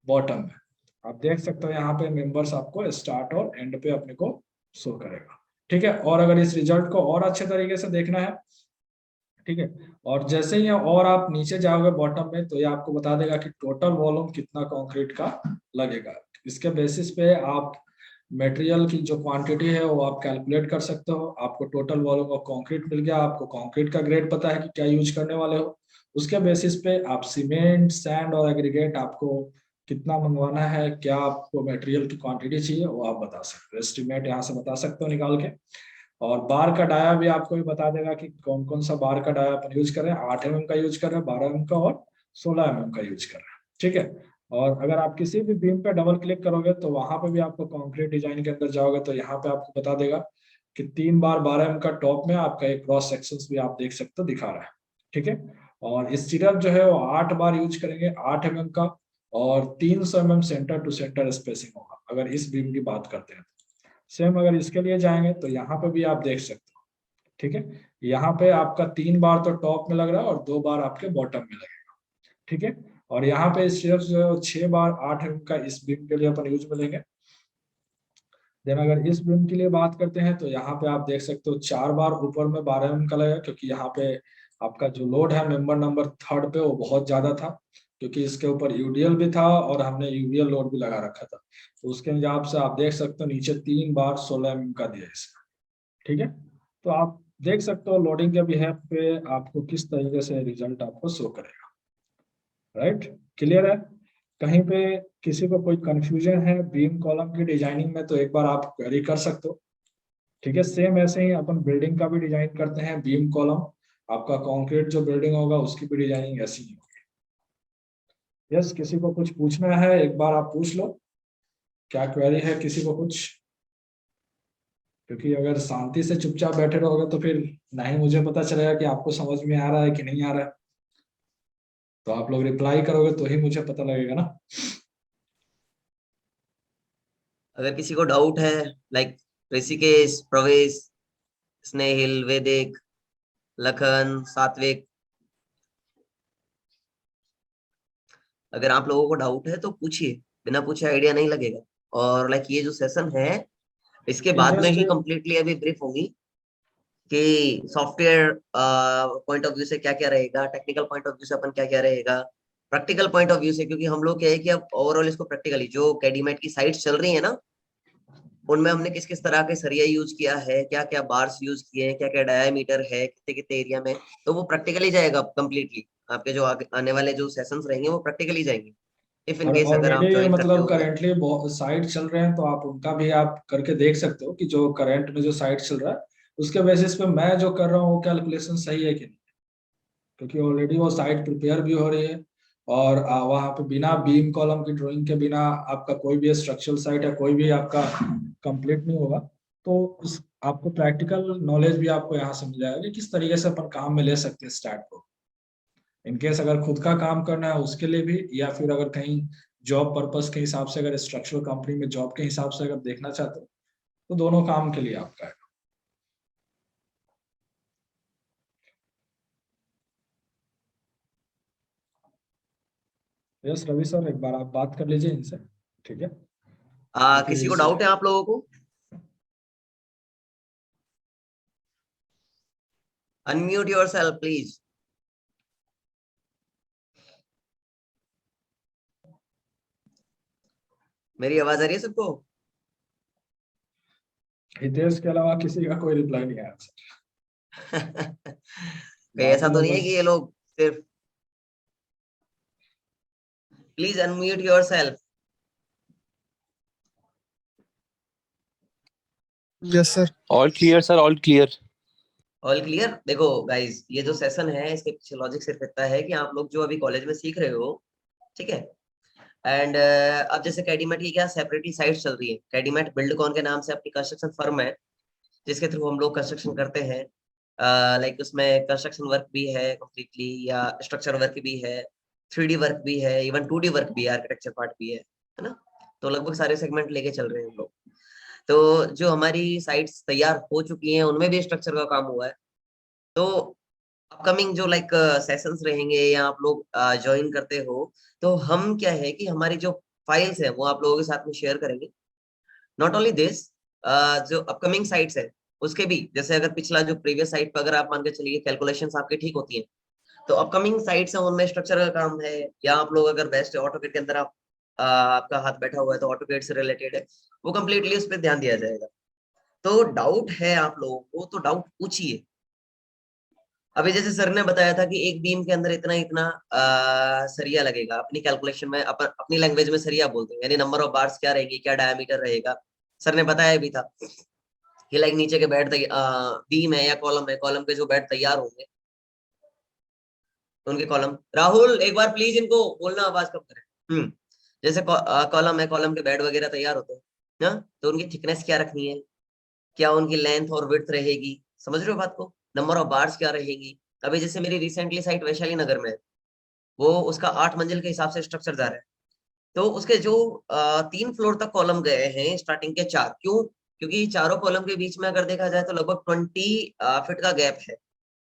बॉटम में। आप देख सकते हो यहाँ पे मेंबर्स आपको स्टार्ट और एंड पे अपने को शो करेगा। ठीक है, और अगर इस रिजल्ट को और अच्छे तरीके से देखना है, ठीक है, और जैसे ही और आप नीचे जाओगे बॉटम में तो ये आपको बता देगा कि टोटल वॉल्यूम कितना कंक्रीट का लगेगा। इसके बेसिस पे आप मटेरियल की जो क्वांटिटी है वो आप कैलकुलेट कर सकते हो। आपको टोटल वॉल्यूम ऑफ कंक्रीट मिल गया, आपको कंक्रीट का ग्रेड पता है कि क्या यूज करने वाले हो। उसके बेसिस पे आप सीमेंट, सैंड और एग्रीगेट आपको कितना मंगवाना है, क्या आपको मटेरियल की क्वांटिटी चाहिए वो आप बता सकते हो, एस्टिमेट यहाँ से बता सकते हो निकाल के। और बार का डाया भी आपको भी बता देगा कि कौन कौन सा बार का डाया अपन यूज कर रहे हैं, 8 mm का यूज कर रहे हैं, 12 mm का और 16 mm का यूज कर रहे हैं। ठीक है, और अगर आप किसी भी बीम पे डबल क्लिक करोगे तो वहां पे भी आपको कंक्रीट डिजाइन के अंदर जाओगे तो यहाँ पे आपको बता देगा कि 3 बार 12 mm का टॉप में आपका एक क्रॉस सेक्शन भी आप देख सकते हो दिखा रहा है। ठीक है, और स्टीरअप जो है वो 8 बार यूज करेंगे 8 mm का, और 300 mm centre to centre spacing होगा अगर इस बीम की बात करते हैं। सेम अगर इसके लिए जाएंगे तो यहाँ पे भी आप देख सकते हो। ठीक है, यहाँ पे आपका 3 बार तो टॉप में लग रहा है और 2 बार आपके बॉटम में लगेगा। ठीक है, और यहाँ पे सिर्फ 6 बार 8 mm का इस बीम के लिए अपन यूज में लेंगे। देन अगर इस बीम के लिए बात करते हैं तो यहाँ पे आप देख सकते हो 4 बार ऊपर में 12 mm का लगेगा, क्योंकि यहाँ पे आपका जो लोड है मेंबर नंबर 3rd पे वो बहुत ज्यादा था, क्योंकि इसके ऊपर यूडीएल भी था और हमने यूवीएल लोड भी लगा रखा था। तो उसके हिसाब से आप देख सकते हो नीचे 3 बार 16 mm का दिया है इसका। ठीक है, तो आप देख सकते हो लोडिंग के बिहेव पे आपको किस तरीके से रिजल्ट आपको शो करेगा। राइट, क्लियर है? कहीं पे किसी को कोई कंफ्यूजन है बीम कॉलम की डिजाइनिंग में तो एक बार आप क्वेरी कर सकते हो। ठीक है, सेम ऐसे ही अपन बिल्डिंग का भी डिजाइन करते हैं, बीम कॉलम आपका कंक्रीट जो बिल्डिंग होगा उसकी भी डिजाइनिंग ऐसी ही होगी। यस, किसी को कुछ पूछना है एक बार आप पूछ लो, क्या क्वेरी है किसी को कुछ? क्योंकि अगर शांति से चुपचाप बैठे रहोगे तो फिर ना ही मुझे पता चलेगा कि आपको समझ में आ रहा है कि नहीं आ रहा है। तो आप लोग रिप्लाई करोगे तो ही मुझे पता लगेगा ना। अगर किसी को डाउट है लाइक ऋषिकेश, प्रवेश, स्नेहिल, वैदिक, लखन, सात्विक, अगर आप लोगों को डाउट है तो पूछिए, बिना पूछे आइडिया नहीं लगेगा। और लाइक ये जो सेशन है इसके बाद में जस्ट ही कंप्लीटली अभी ब्रीफ होगी कि सॉफ्टवेयर पॉइंट ऑफ व्यू से क्या क्या रहेगा, टेक्निकल पॉइंट ऑफ व्यू से अपन क्या क्या रहेगा, प्रैक्टिकल पॉइंट ऑफ व्यू से, क्योंकि हम लोग क्या है कि अब ओवरऑल इसको प्रैक्टिकली जो कैडीमेट की साइट्स चल रही है ना उनमें हमने किस किस तरह के सरिया यूज किया है, क्या क्या बार्स यूज किए हैं, क्या क्या डायामीटर है, कितने कितने एरिया में, तो वो प्रैक्टिकली जाएगा कंप्लीटली। आपके जो आने वाले जो सेशंस रहेंगे वो प्रैक्टिकली जाएंगे। इफ इन और केस अगर आप ऑलरेडी ज्वाइन करते मतलब हो तो। करेंटली साइट चल रहे हैं तो आप उनका भी आप करके देख सकते हो कि जो करंट में जो साइट चल रहा है उसके बेसिस पे मैं जो कर रहा हूँ वो कैलकुलेशन सही है कि नहीं, क्योंकि ऑलरेडी वो साइट प्रिपेयर भी हो रही है। और वहाँ पे बिना बीम कॉलम की ड्राइंग के बिना आपका कोई भी स्ट्रक्चरल साइट या कोई भी आपका कंप्लीट नहीं होगा। तो उस आपको प्रैक्टिकल नॉलेज भी आपको यहाँ से मिल जाएगा कि किस तरीके से अपन काम में ले सकते हैं स्टार्ट को। इनकेस अगर खुद का काम करना है उसके लिए भी, या फिर अगर कहीं जॉब पर्पस के हिसाब से अगर स्ट्रक्चरल कंपनी में जॉब के हिसाब से अगर देखना चाहते हो तो दोनों काम के लिए आपका है। यस रवि सर, एक बार आप बात कर लीजिए इनसे। ठीक है, क्योंकि किसी को डाउट है आप लोगों को? Unmute yourself please. मेरी आवाज आ रही है सबको? हितेश के अलावा किसी का कोई रिप्लाई नहीं आया सर। कहीं ऐसा बाकी तो लोग नहीं है बस कि ये लोग सिर्फ, please unmute yourself. Yes sir, all clear sir, all clear. All clear. देखो गाइस, ये जो सेशन है इसके पीछे लॉजिक सिर्फ इतना है कि आप लोग जो अभी कॉलेज में सीख रहे हो, ठीक है, एंड अब जैसे कैडीमेट की क्या सेपरेटली साइट चल रही है, कैडीमेट बिल्डकॉन के नाम से अपनी कंस्ट्रक्शन फर्म है जिसके थ्रू हम लोग कंस्ट्रक्शन करते हैं। लाइक उसमें कंस्ट्रक्शन वर्क भी है कंप्लीटली, या स्ट्रक्चर वर्क भी है, 3D वर्क भी है, इवन 2D वर्क भी है, आर्किटेक्चर पार्ट भी है ना। तो लगभग सारे सेगमेंट लेके चल रहे हैं हम लोग। तो जो हमारी साइट्स तैयार हो चुकी हैं उनमें भी स्ट्रक्चर का काम हुआ है। तो अपकमिंग जो लाइक सेशंस रहेंगे या आप लोग ज्वाइन करते हो, तो हम क्या है कि हमारी जो फाइल्स है वो आप लोगों के साथ में शेयर करेंगे। नॉट ओनली दिस, जो अपकमिंग साइट्स है उसके भी, जैसे अगर पिछला जो प्रीवियस साइट पर अगर आप मान के चलिए कैलकुलेशंस आपकी ठीक होती हैं, तो अपकमिंग साइट्स है उनमें स्ट्रक्चर का काम है, या आप लोग अगर बेस्ट ऑटोकेड के अंदर आप आपका हाथ बैठा हुआ है तो ऑटोकेड से रिलेटेड है, वो कंप्लीटली उस पर ध्यान दिया जाएगा। तो डाउट है आप लोगों को तो डाउट पूछिए। अभी जैसे सर ने बताया था कि एक बीम के अंदर इतना इतना सरिया लगेगा, अपनी कैलकुलेशन में अपनी लैंग्वेज में सरिया बोलते हैं, यानी नंबर ऑफ बार्स क्या रहेगी, क्या डायमीटर रहेगा। सर ने बताया भी था कि लाइक नीचे के बेड बीम है या कॉलम के जो बेड तैयार होंगे तो उनके कॉलम, राहुल एक बार प्लीज इनको बोलना आवाज कम करें। जैसे कॉलम है, कॉलम के बेड वगैरह तैयार होते हैं ना, तो उनकी थिकनेस क्या रखनी है, क्या उनकी लेंथ और विड्थ रहेगी, समझ रहे हो बात को, नंबर ऑफ बार्स क्या रहेगी। अभी जैसे मेरी रिसेंटली साइट वैशाली नगर में है, वो उसका 8 मंजिल के हिसाब से स्ट्रक्चर जा रहा है। तो उसके जो 3 फ्लोर तक कॉलम गए हैं, स्टार्टिंग के 4, क्यों? क्योंकि चारों कॉलम के बीच में अगर देखा जाए तो लगभग 20 फीट का गैप है।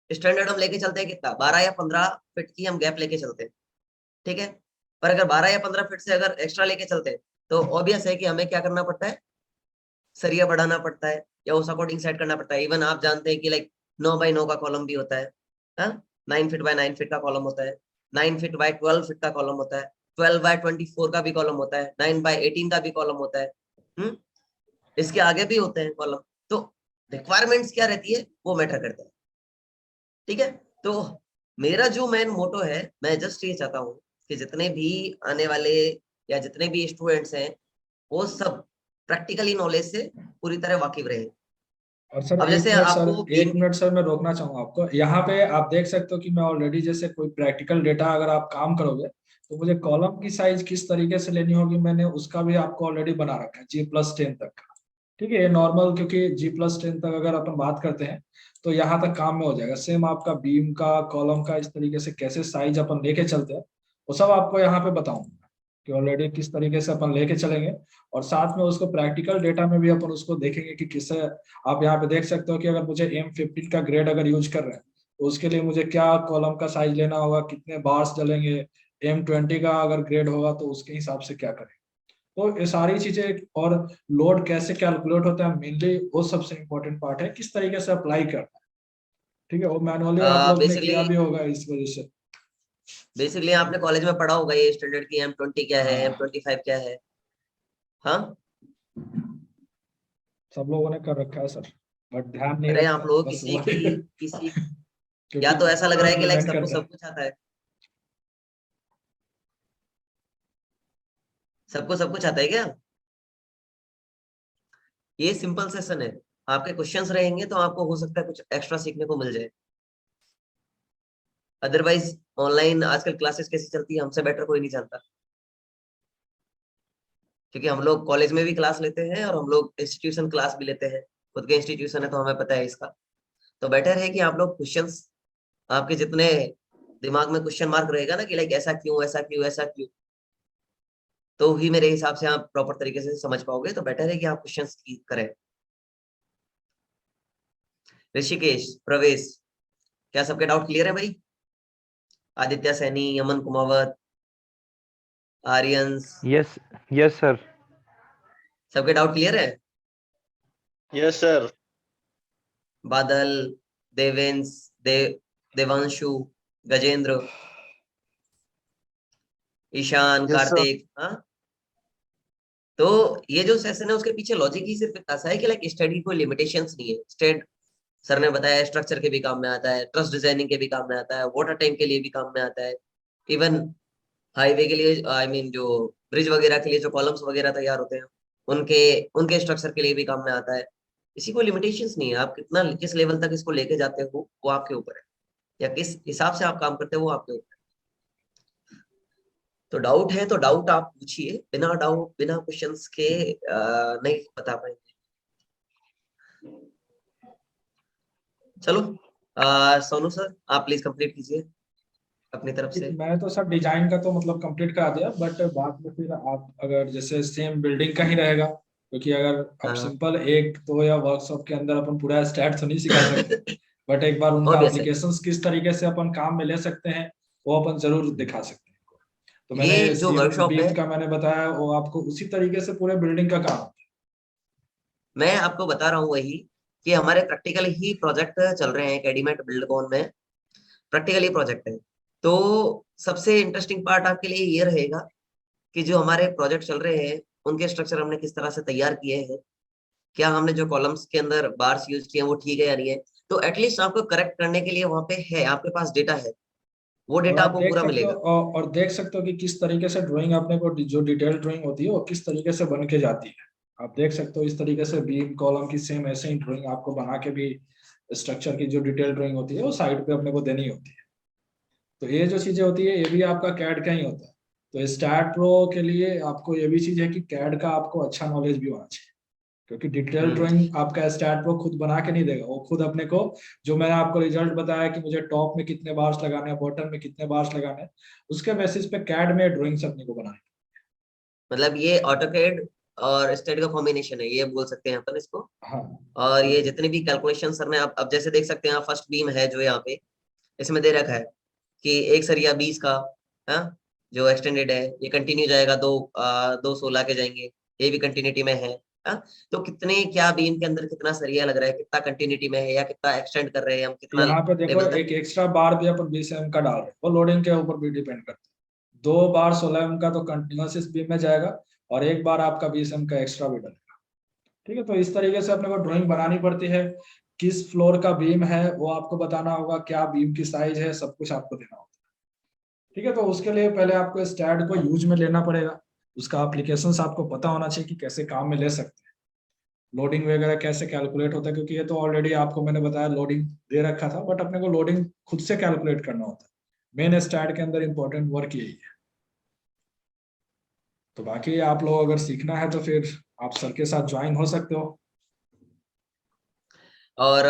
स्टैंडर्ड हम लेके चलते हैं कितना, 12 या 15 फीट की हम गैप लेके चलते हैं, ठीक है। पर अगर 12 या 15 फीट से अगर एक्स्ट्रा लेके चलते हैं तो ऑब्वियस है कि हमें क्या करना पड़ता है, सरिया बढ़ाना पड़ता है या उस अकॉर्डिंग सेट करना पड़ता है। इवन आप जानते हैं कि लाइक 9x9 का कॉलम भी होता है, हाँ, 9 फीट बाय 9 फीट का कॉलम होता है, 9 फीट बाय 12 फीट का कॉलम होता है, 12 बाय 24 का भी कॉलम होता है, 9 बाय 18 का भी कॉलम होता है, इसके आगे भी होते हैं कॉलम। तो रिक्वायरमेंट्स क्या रहती है वो मैटर करता है, ठीक है। तो मेरा जो मेन मोटो है, मैं जस्ट ये चाहता हूँ कि जितने भी आने वाले या जितने भी स्टूडेंट्स हैं वो सब प्रैक्टिकली नॉलेज से पूरी तरह वाकिफ रहे। और सर अब जैसे आपको एक मिनट सर, मैं रोकना चाहूंगा आपको यहाँ पे। आप देख सकते हो कि मैं ऑलरेडी, जैसे कोई प्रैक्टिकल डेटा अगर आप काम करोगे तो मुझे कॉलम की साइज किस तरीके से लेनी होगी, मैंने उसका भी आपको ऑलरेडी बना रखा है G+10 तक का। ठीक है, ये नॉर्मल, क्योंकि G+10 तक अगर अपन बात करते हैं तो यहाँ तक काम में हो जाएगा। सेम आपका बीम का, कॉलम का, इस तरीके से कैसे साइज अपन लेके चलते हैं वो सब आपको यहाँ पे बताऊंगा कि ऑलरेडी किस तरीके से अपन लेके चलेंगे। और साथ में उसको प्रैक्टिकल डेटा में भी अपन उसको देखेंगे कि किससे। आप यहाँ पे देख सकते हो कि अगर मुझे M15 का ग्रेड अगर यूज कर रहे हैं तो उसके लिए मुझे क्या कॉलम का साइज लेना होगा, कितने बार्स जलेंगे। M20 का अगर ग्रेड होगा तो उसके हिसाब से क्या करें। तो ये सारी चीजें, और लोड कैसे कैलकुलेट होता है मेनली, वो सबसे इम्पोर्टेंट पार्ट है, किस तरीके से अप्लाई करना है। ठीक है, वो मैनुअली आप लोग ने बेसिकली किया भी होगा इस वजह से। बेसिकली आपने कॉलेज में पढ़ा होगा ये स्टैंडर्ड की M20 क्या है, हाँ, M25 क्या है, हाँ। सब लोगों ने कर रखा है सर, बट ध्यान नहीं अरे आप रखते लोग बस वो है। किसी या क्योंकि तो ऐसा लग रहा है कि लाइक इम्प्लीमेंट सबको करते सब हैं। कुछ आता है, सबको सब कुछ आता है क्या? ये सिंपल सेशन है, आपके क्वेश्चंस रहेंगे तो आपको हो सकता है कुछ एक्स्ट्रा सीखने को मिल जाए। अदरवाइज ऑनलाइन आजकल क्लासेस कैसी चलती है हमसे बेटर कोई नहीं जानता, क्योंकि हम लोग कॉलेज में भी क्लास लेते हैं और हम लोग इंस्टीट्यूशन क्लास भी लेते हैं, खुद के इंस्टीट्यूशन है तो हमें पता है इसका। तो बेटर है कि आप लोग क्वेश्चंस, आपके जितने दिमाग में क्वेश्चन मार्क रहेगा ना कि लाइक ऐसा क्यों, ऐसा क्यों, ऐसा क्यों, तो ही मेरे हिसाब से आप प्रॉपर तरीके से समझ पाओगे। तो बेटर है कि आप क्वेश्चंस करें। ऋषिकेश, प्रवेश, क्या सबके डाउट क्लियर है भाई? Aditya Saini, Yemen Kumawat, Aryans, Yes, yes, sir. सबके डाउट क्लियर है? Yes sir. बादल, देवेंस, देवांशु, गजेंद्र, ईशान, यस सर। कार्तिक, हाँ। तो ये जो सेशन है उसके पीछे लॉजिक ही सिर्फ ऐसा है कि लाइक स्टडी कोई लिमिटेशंस नहीं है। स्टेट सर ने बताया स्ट्रक्चर के भी काम में आता है, ट्रस्ट डिजाइनिंग के भी काम में आता है, वाटर टैंक के लिए भी काम में आता है, इवन हाईवे के लिए, आई मीन जो ब्रिज वगैरह के लिए जो कॉलम्स वगैरह तैयार होते हैं उनके उनके स्ट्रक्चर के लिए भी काम में आता है। इसी को लिमिटेशंस नहीं है, आप कितना किस लेवल तक इसको लेके जाते हो वो आपके ऊपर है, या किस हिसाब से आप काम करते हो वो आपके ऊपर है। तो डाउट है तो डाउट आप पूछिए, बिना डाउट बिना क्वेश्चंस के नहीं बता पाएंगे। चलो सोनू सर आप प्लीज कंप्लीट कीजिए अपनी तरफ से। मैं तो सर डिजाइन का तो मतलब कंप्लीट करा दिया, बट बाद में फिर आप अगर जैसे सेम बिल्डिंग का ही रहेगा, क्योंकि अगर अब हाँ सिंपल एक दो या वर्कशॉप के अंदर अपन पूरा स्टैट तो नहीं सिखा सकते, बट एक बार उनका ऑब्वियस है, एप्लीकेशंस किस तरीके से अपन काम में ले सकते हैं वो अपन जरूर दिखा सकते हैं। तो मैंने ये जो सीएम वर्कशॉप है बीम का मैंने बताया, वो आपको उसी तरीके से पूरे बिल्डिंग का काम। मैं आपको बता रहा हूँ वही कि हमारे प्रैक्टिकल ही प्रोजेक्ट चल रहे हैं एकेडमी बिल्डकॉन में, प्रैक्टिकली प्रोजेक्ट है। तो सबसे इंटरेस्टिंग पार्ट आपके लिए ये रहेगा कि जो हमारे प्रोजेक्ट चल रहे हैं उनके स्ट्रक्चर हमने किस तरह से तैयार किए हैं, क्या हमने जो कॉलम्स के अंदर बार्स यूज किए हैं वो ठीक है या नहीं है। तो एटलीस्ट आपको करेक्ट करने के लिए वहां पे है, आपके पास डेटा है, वो और डेटा आप आपको देख पूरा सकते हो, मिलेगा। और देख सकते हो कि किस तरीके से ड्राइंग अपने को, जो डिटेल ड्राइंग होती है वो किस तरीके से बन के जाती है। आप देख सकते हो इस तरीके से बीम कॉलम की सेम ऐसे ही ड्राइंग आपको बना के भी, स्ट्रक्चर की जो डिटेल ड्राइंग होती है वो साइड पे अपने को देनी होती है। तो ये जो चीजें होती है ये भी आपका कैड का ही होता है। तो स्टार्ट प्रो के लिए आपको ये भी चीज है कि कैड का आपको अच्छा नॉलेज भी होना चाहिए, क्योंकि डिटेल हम्म ड्राइंग आपका स्टार्ट प्रो खुद बना के नहीं देगा। वो खुद अपने को, जो मैंने आपको रिजल्ट बताया कि मुझे टॉप में कितने बार्स लगाने हैं, बॉटम में कितने बार्स लगाने हैं, उसके बेसिस पे कैड में ड्राइंग्स अपने को बनाए। मतलब ये ऑटोकैड और स्टेट का कॉम्बिनेशन है, ये बोल सकते हैं अपन इसको। हाँ, और ये जितने भी कैलकुलेशन सर ने, अब जैसे देख सकते हैं, फर्स्ट बीम है जो यहाँ पे इसमें दे रखा है कि एक सरिया 20 का, हाँ, जो एक्सटेंडेड है ये कंटिन्यू जाएगा, 2 16 के जाएंगे, ये भी कंटिन्यूटी में है। हाँ, तो कितने क्या बीम के अंदर कितना सरिया लग रहा है, कितना कंटिन्यूटी में है या कितना एक्सटेंड कर रहे हैं हम, कितना यहाँ पे देखो लेवल तक। एक एक्स्ट्रा बार भी अपन 20 mm का डाल रहे हैं, वो लोडिंग के ऊपर भी डिपेंड करता है। 2 बार 16 mm का तो कंटिन्यूस इस बीम में जाएगा, और एक बार आपका 20 mm का एक्स्ट्रा भी डलेगा। ठीक है, तो इस तरीके से अपने को ड्राइंग बनानी पड़ती है। किस फ्लोर का बीम है वो आपको बताना होगा, क्या बीम की साइज है, सब कुछ आपको देना होगा। ठीक है, तो उसके लिए पहले आपको स्टैड को यूज में लेना पड़ेगा, उसका एप्लीकेशंस आपको पता होना चाहिए कि कैसे काम में ले सकते हैं, लोडिंग वगैरह कैसे कैलकुलेट होता है, क्योंकि ये तो ऑलरेडी आपको मैंने बताया लोडिंग दे रखा था, बट अपने को लोडिंग खुद से कैलकुलेट करना होता है। मेन स्टैड के अंदर इंपॉर्टेंट वर्क यही है। तो बाकी आप लोग अगर सीखना है तो फिर आप सर के साथ ज्वाइन हो सकते हो। और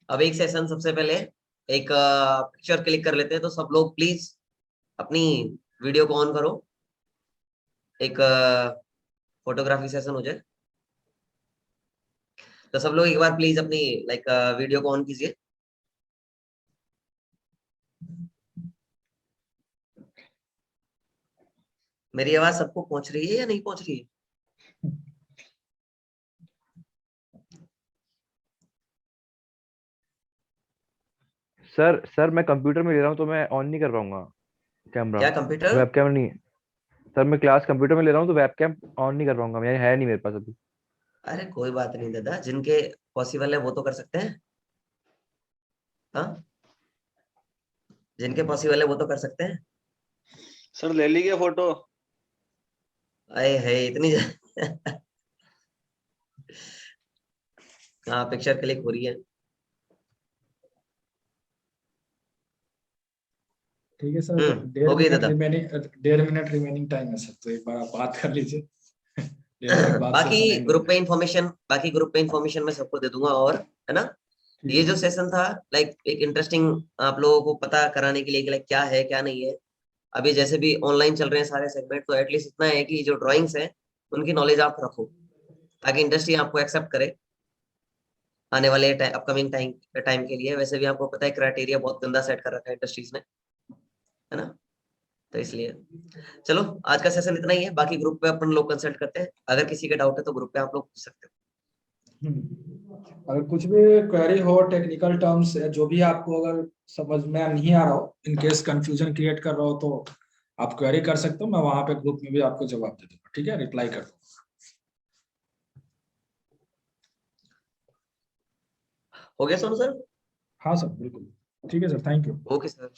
अब एक सेशन सबसे पहले एक पिक्चर क्लिक कर लेते हैं, तो सब लोग प्लीज अपनी वीडियो को ऑन करो, एक फोटोग्राफी सेशन हो जाए। तो सब लोग एक बार प्लीज अपनी वीडियो को ऑन कीजिए। मेरी आवाज सबको पहुंच रही है या नहीं पहुंच रही है? सर मैं कंप्यूटर में ले रहा हूँ तो मैं ऑन नहीं कर पाऊंगा कैमरा। क्या कंप्यूटर? वेब कैम नहीं। सर मैं क्लास कंप्यूटर में ले रहा हूँ तो वेब कैम ऑन नहीं कर पाऊंगा, मेरे है नहीं मेरे पास अभी। अरे कोई बात नहीं दादा, जिनके पॉसिबल है वो तो कर सकते हैं। हाँ, जिनके पॉसिबल है वो तो कर सकते हैं। सर ले ली क्या फोटो? अरे है इतनी हाँ, पिक्चर क्लिक हो रही है। ठीक है सर, हो गई दादा। 1.5 मिनट रिमेनिंग टाइम है सर, तो एक बार आप बात कर लीजिए। 1.5 मिनट बाद बाकी सेशन एंड हो ग्रुप पे इंफॉर्मेशन मैं सबको दे दूंगा, और है ना। ये जो सेशन था एक इंटरेस्टिंग आप लोगों को पता कराने के लिए कि क्या है क्या नहीं है। अभी जैसे भी ऑनलाइन चल रहे हैं सारे सेगमेंट, तो एटलीस्ट इतना है कि जो ड्राइंग्स है उनकी नॉलेज आप रखो, ताकि इंडस्ट्री आपको एक्सेप्ट करे आने वाले अपकमिंग टाइम के लिए। वैसे भी आपको पता है क्राइटेरिया बहुत गंदा सेट कर रखा है इंडस्ट्रीज ने, है ना। तो इसलिए चलो आज का सेशन इतना ही है, बाकी ग्रुप पे अपन लोग कंसल्ट करते हैं। अगर किसी का डाउट है तो ग्रुप पे आप लोग पूछ सकते हो। अगर कुछ भी क्वेरी हो, टेक्निकल टर्म्स जो भी आपको अगर समझ में नहीं आ रहा हो, इन केस कंफ्यूजन क्रिएट कर रहा हो, तो आप क्वेरी कर सकते हो। मैं वहां पे ग्रुप में भी आपको जवाब दे दूंगा। ठीक है, रिप्लाई कर दूंगा। हो गया सोनू सर? हाँ सर, बिल्कुल। ठीक है sir, thank you. Okay sir,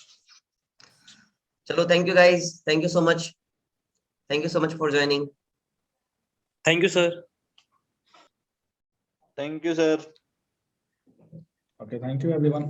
चलो thank you guys, thank you so much, thank you so much for joining. Thank you sir. Thank you sir. Okay, thank you everyone.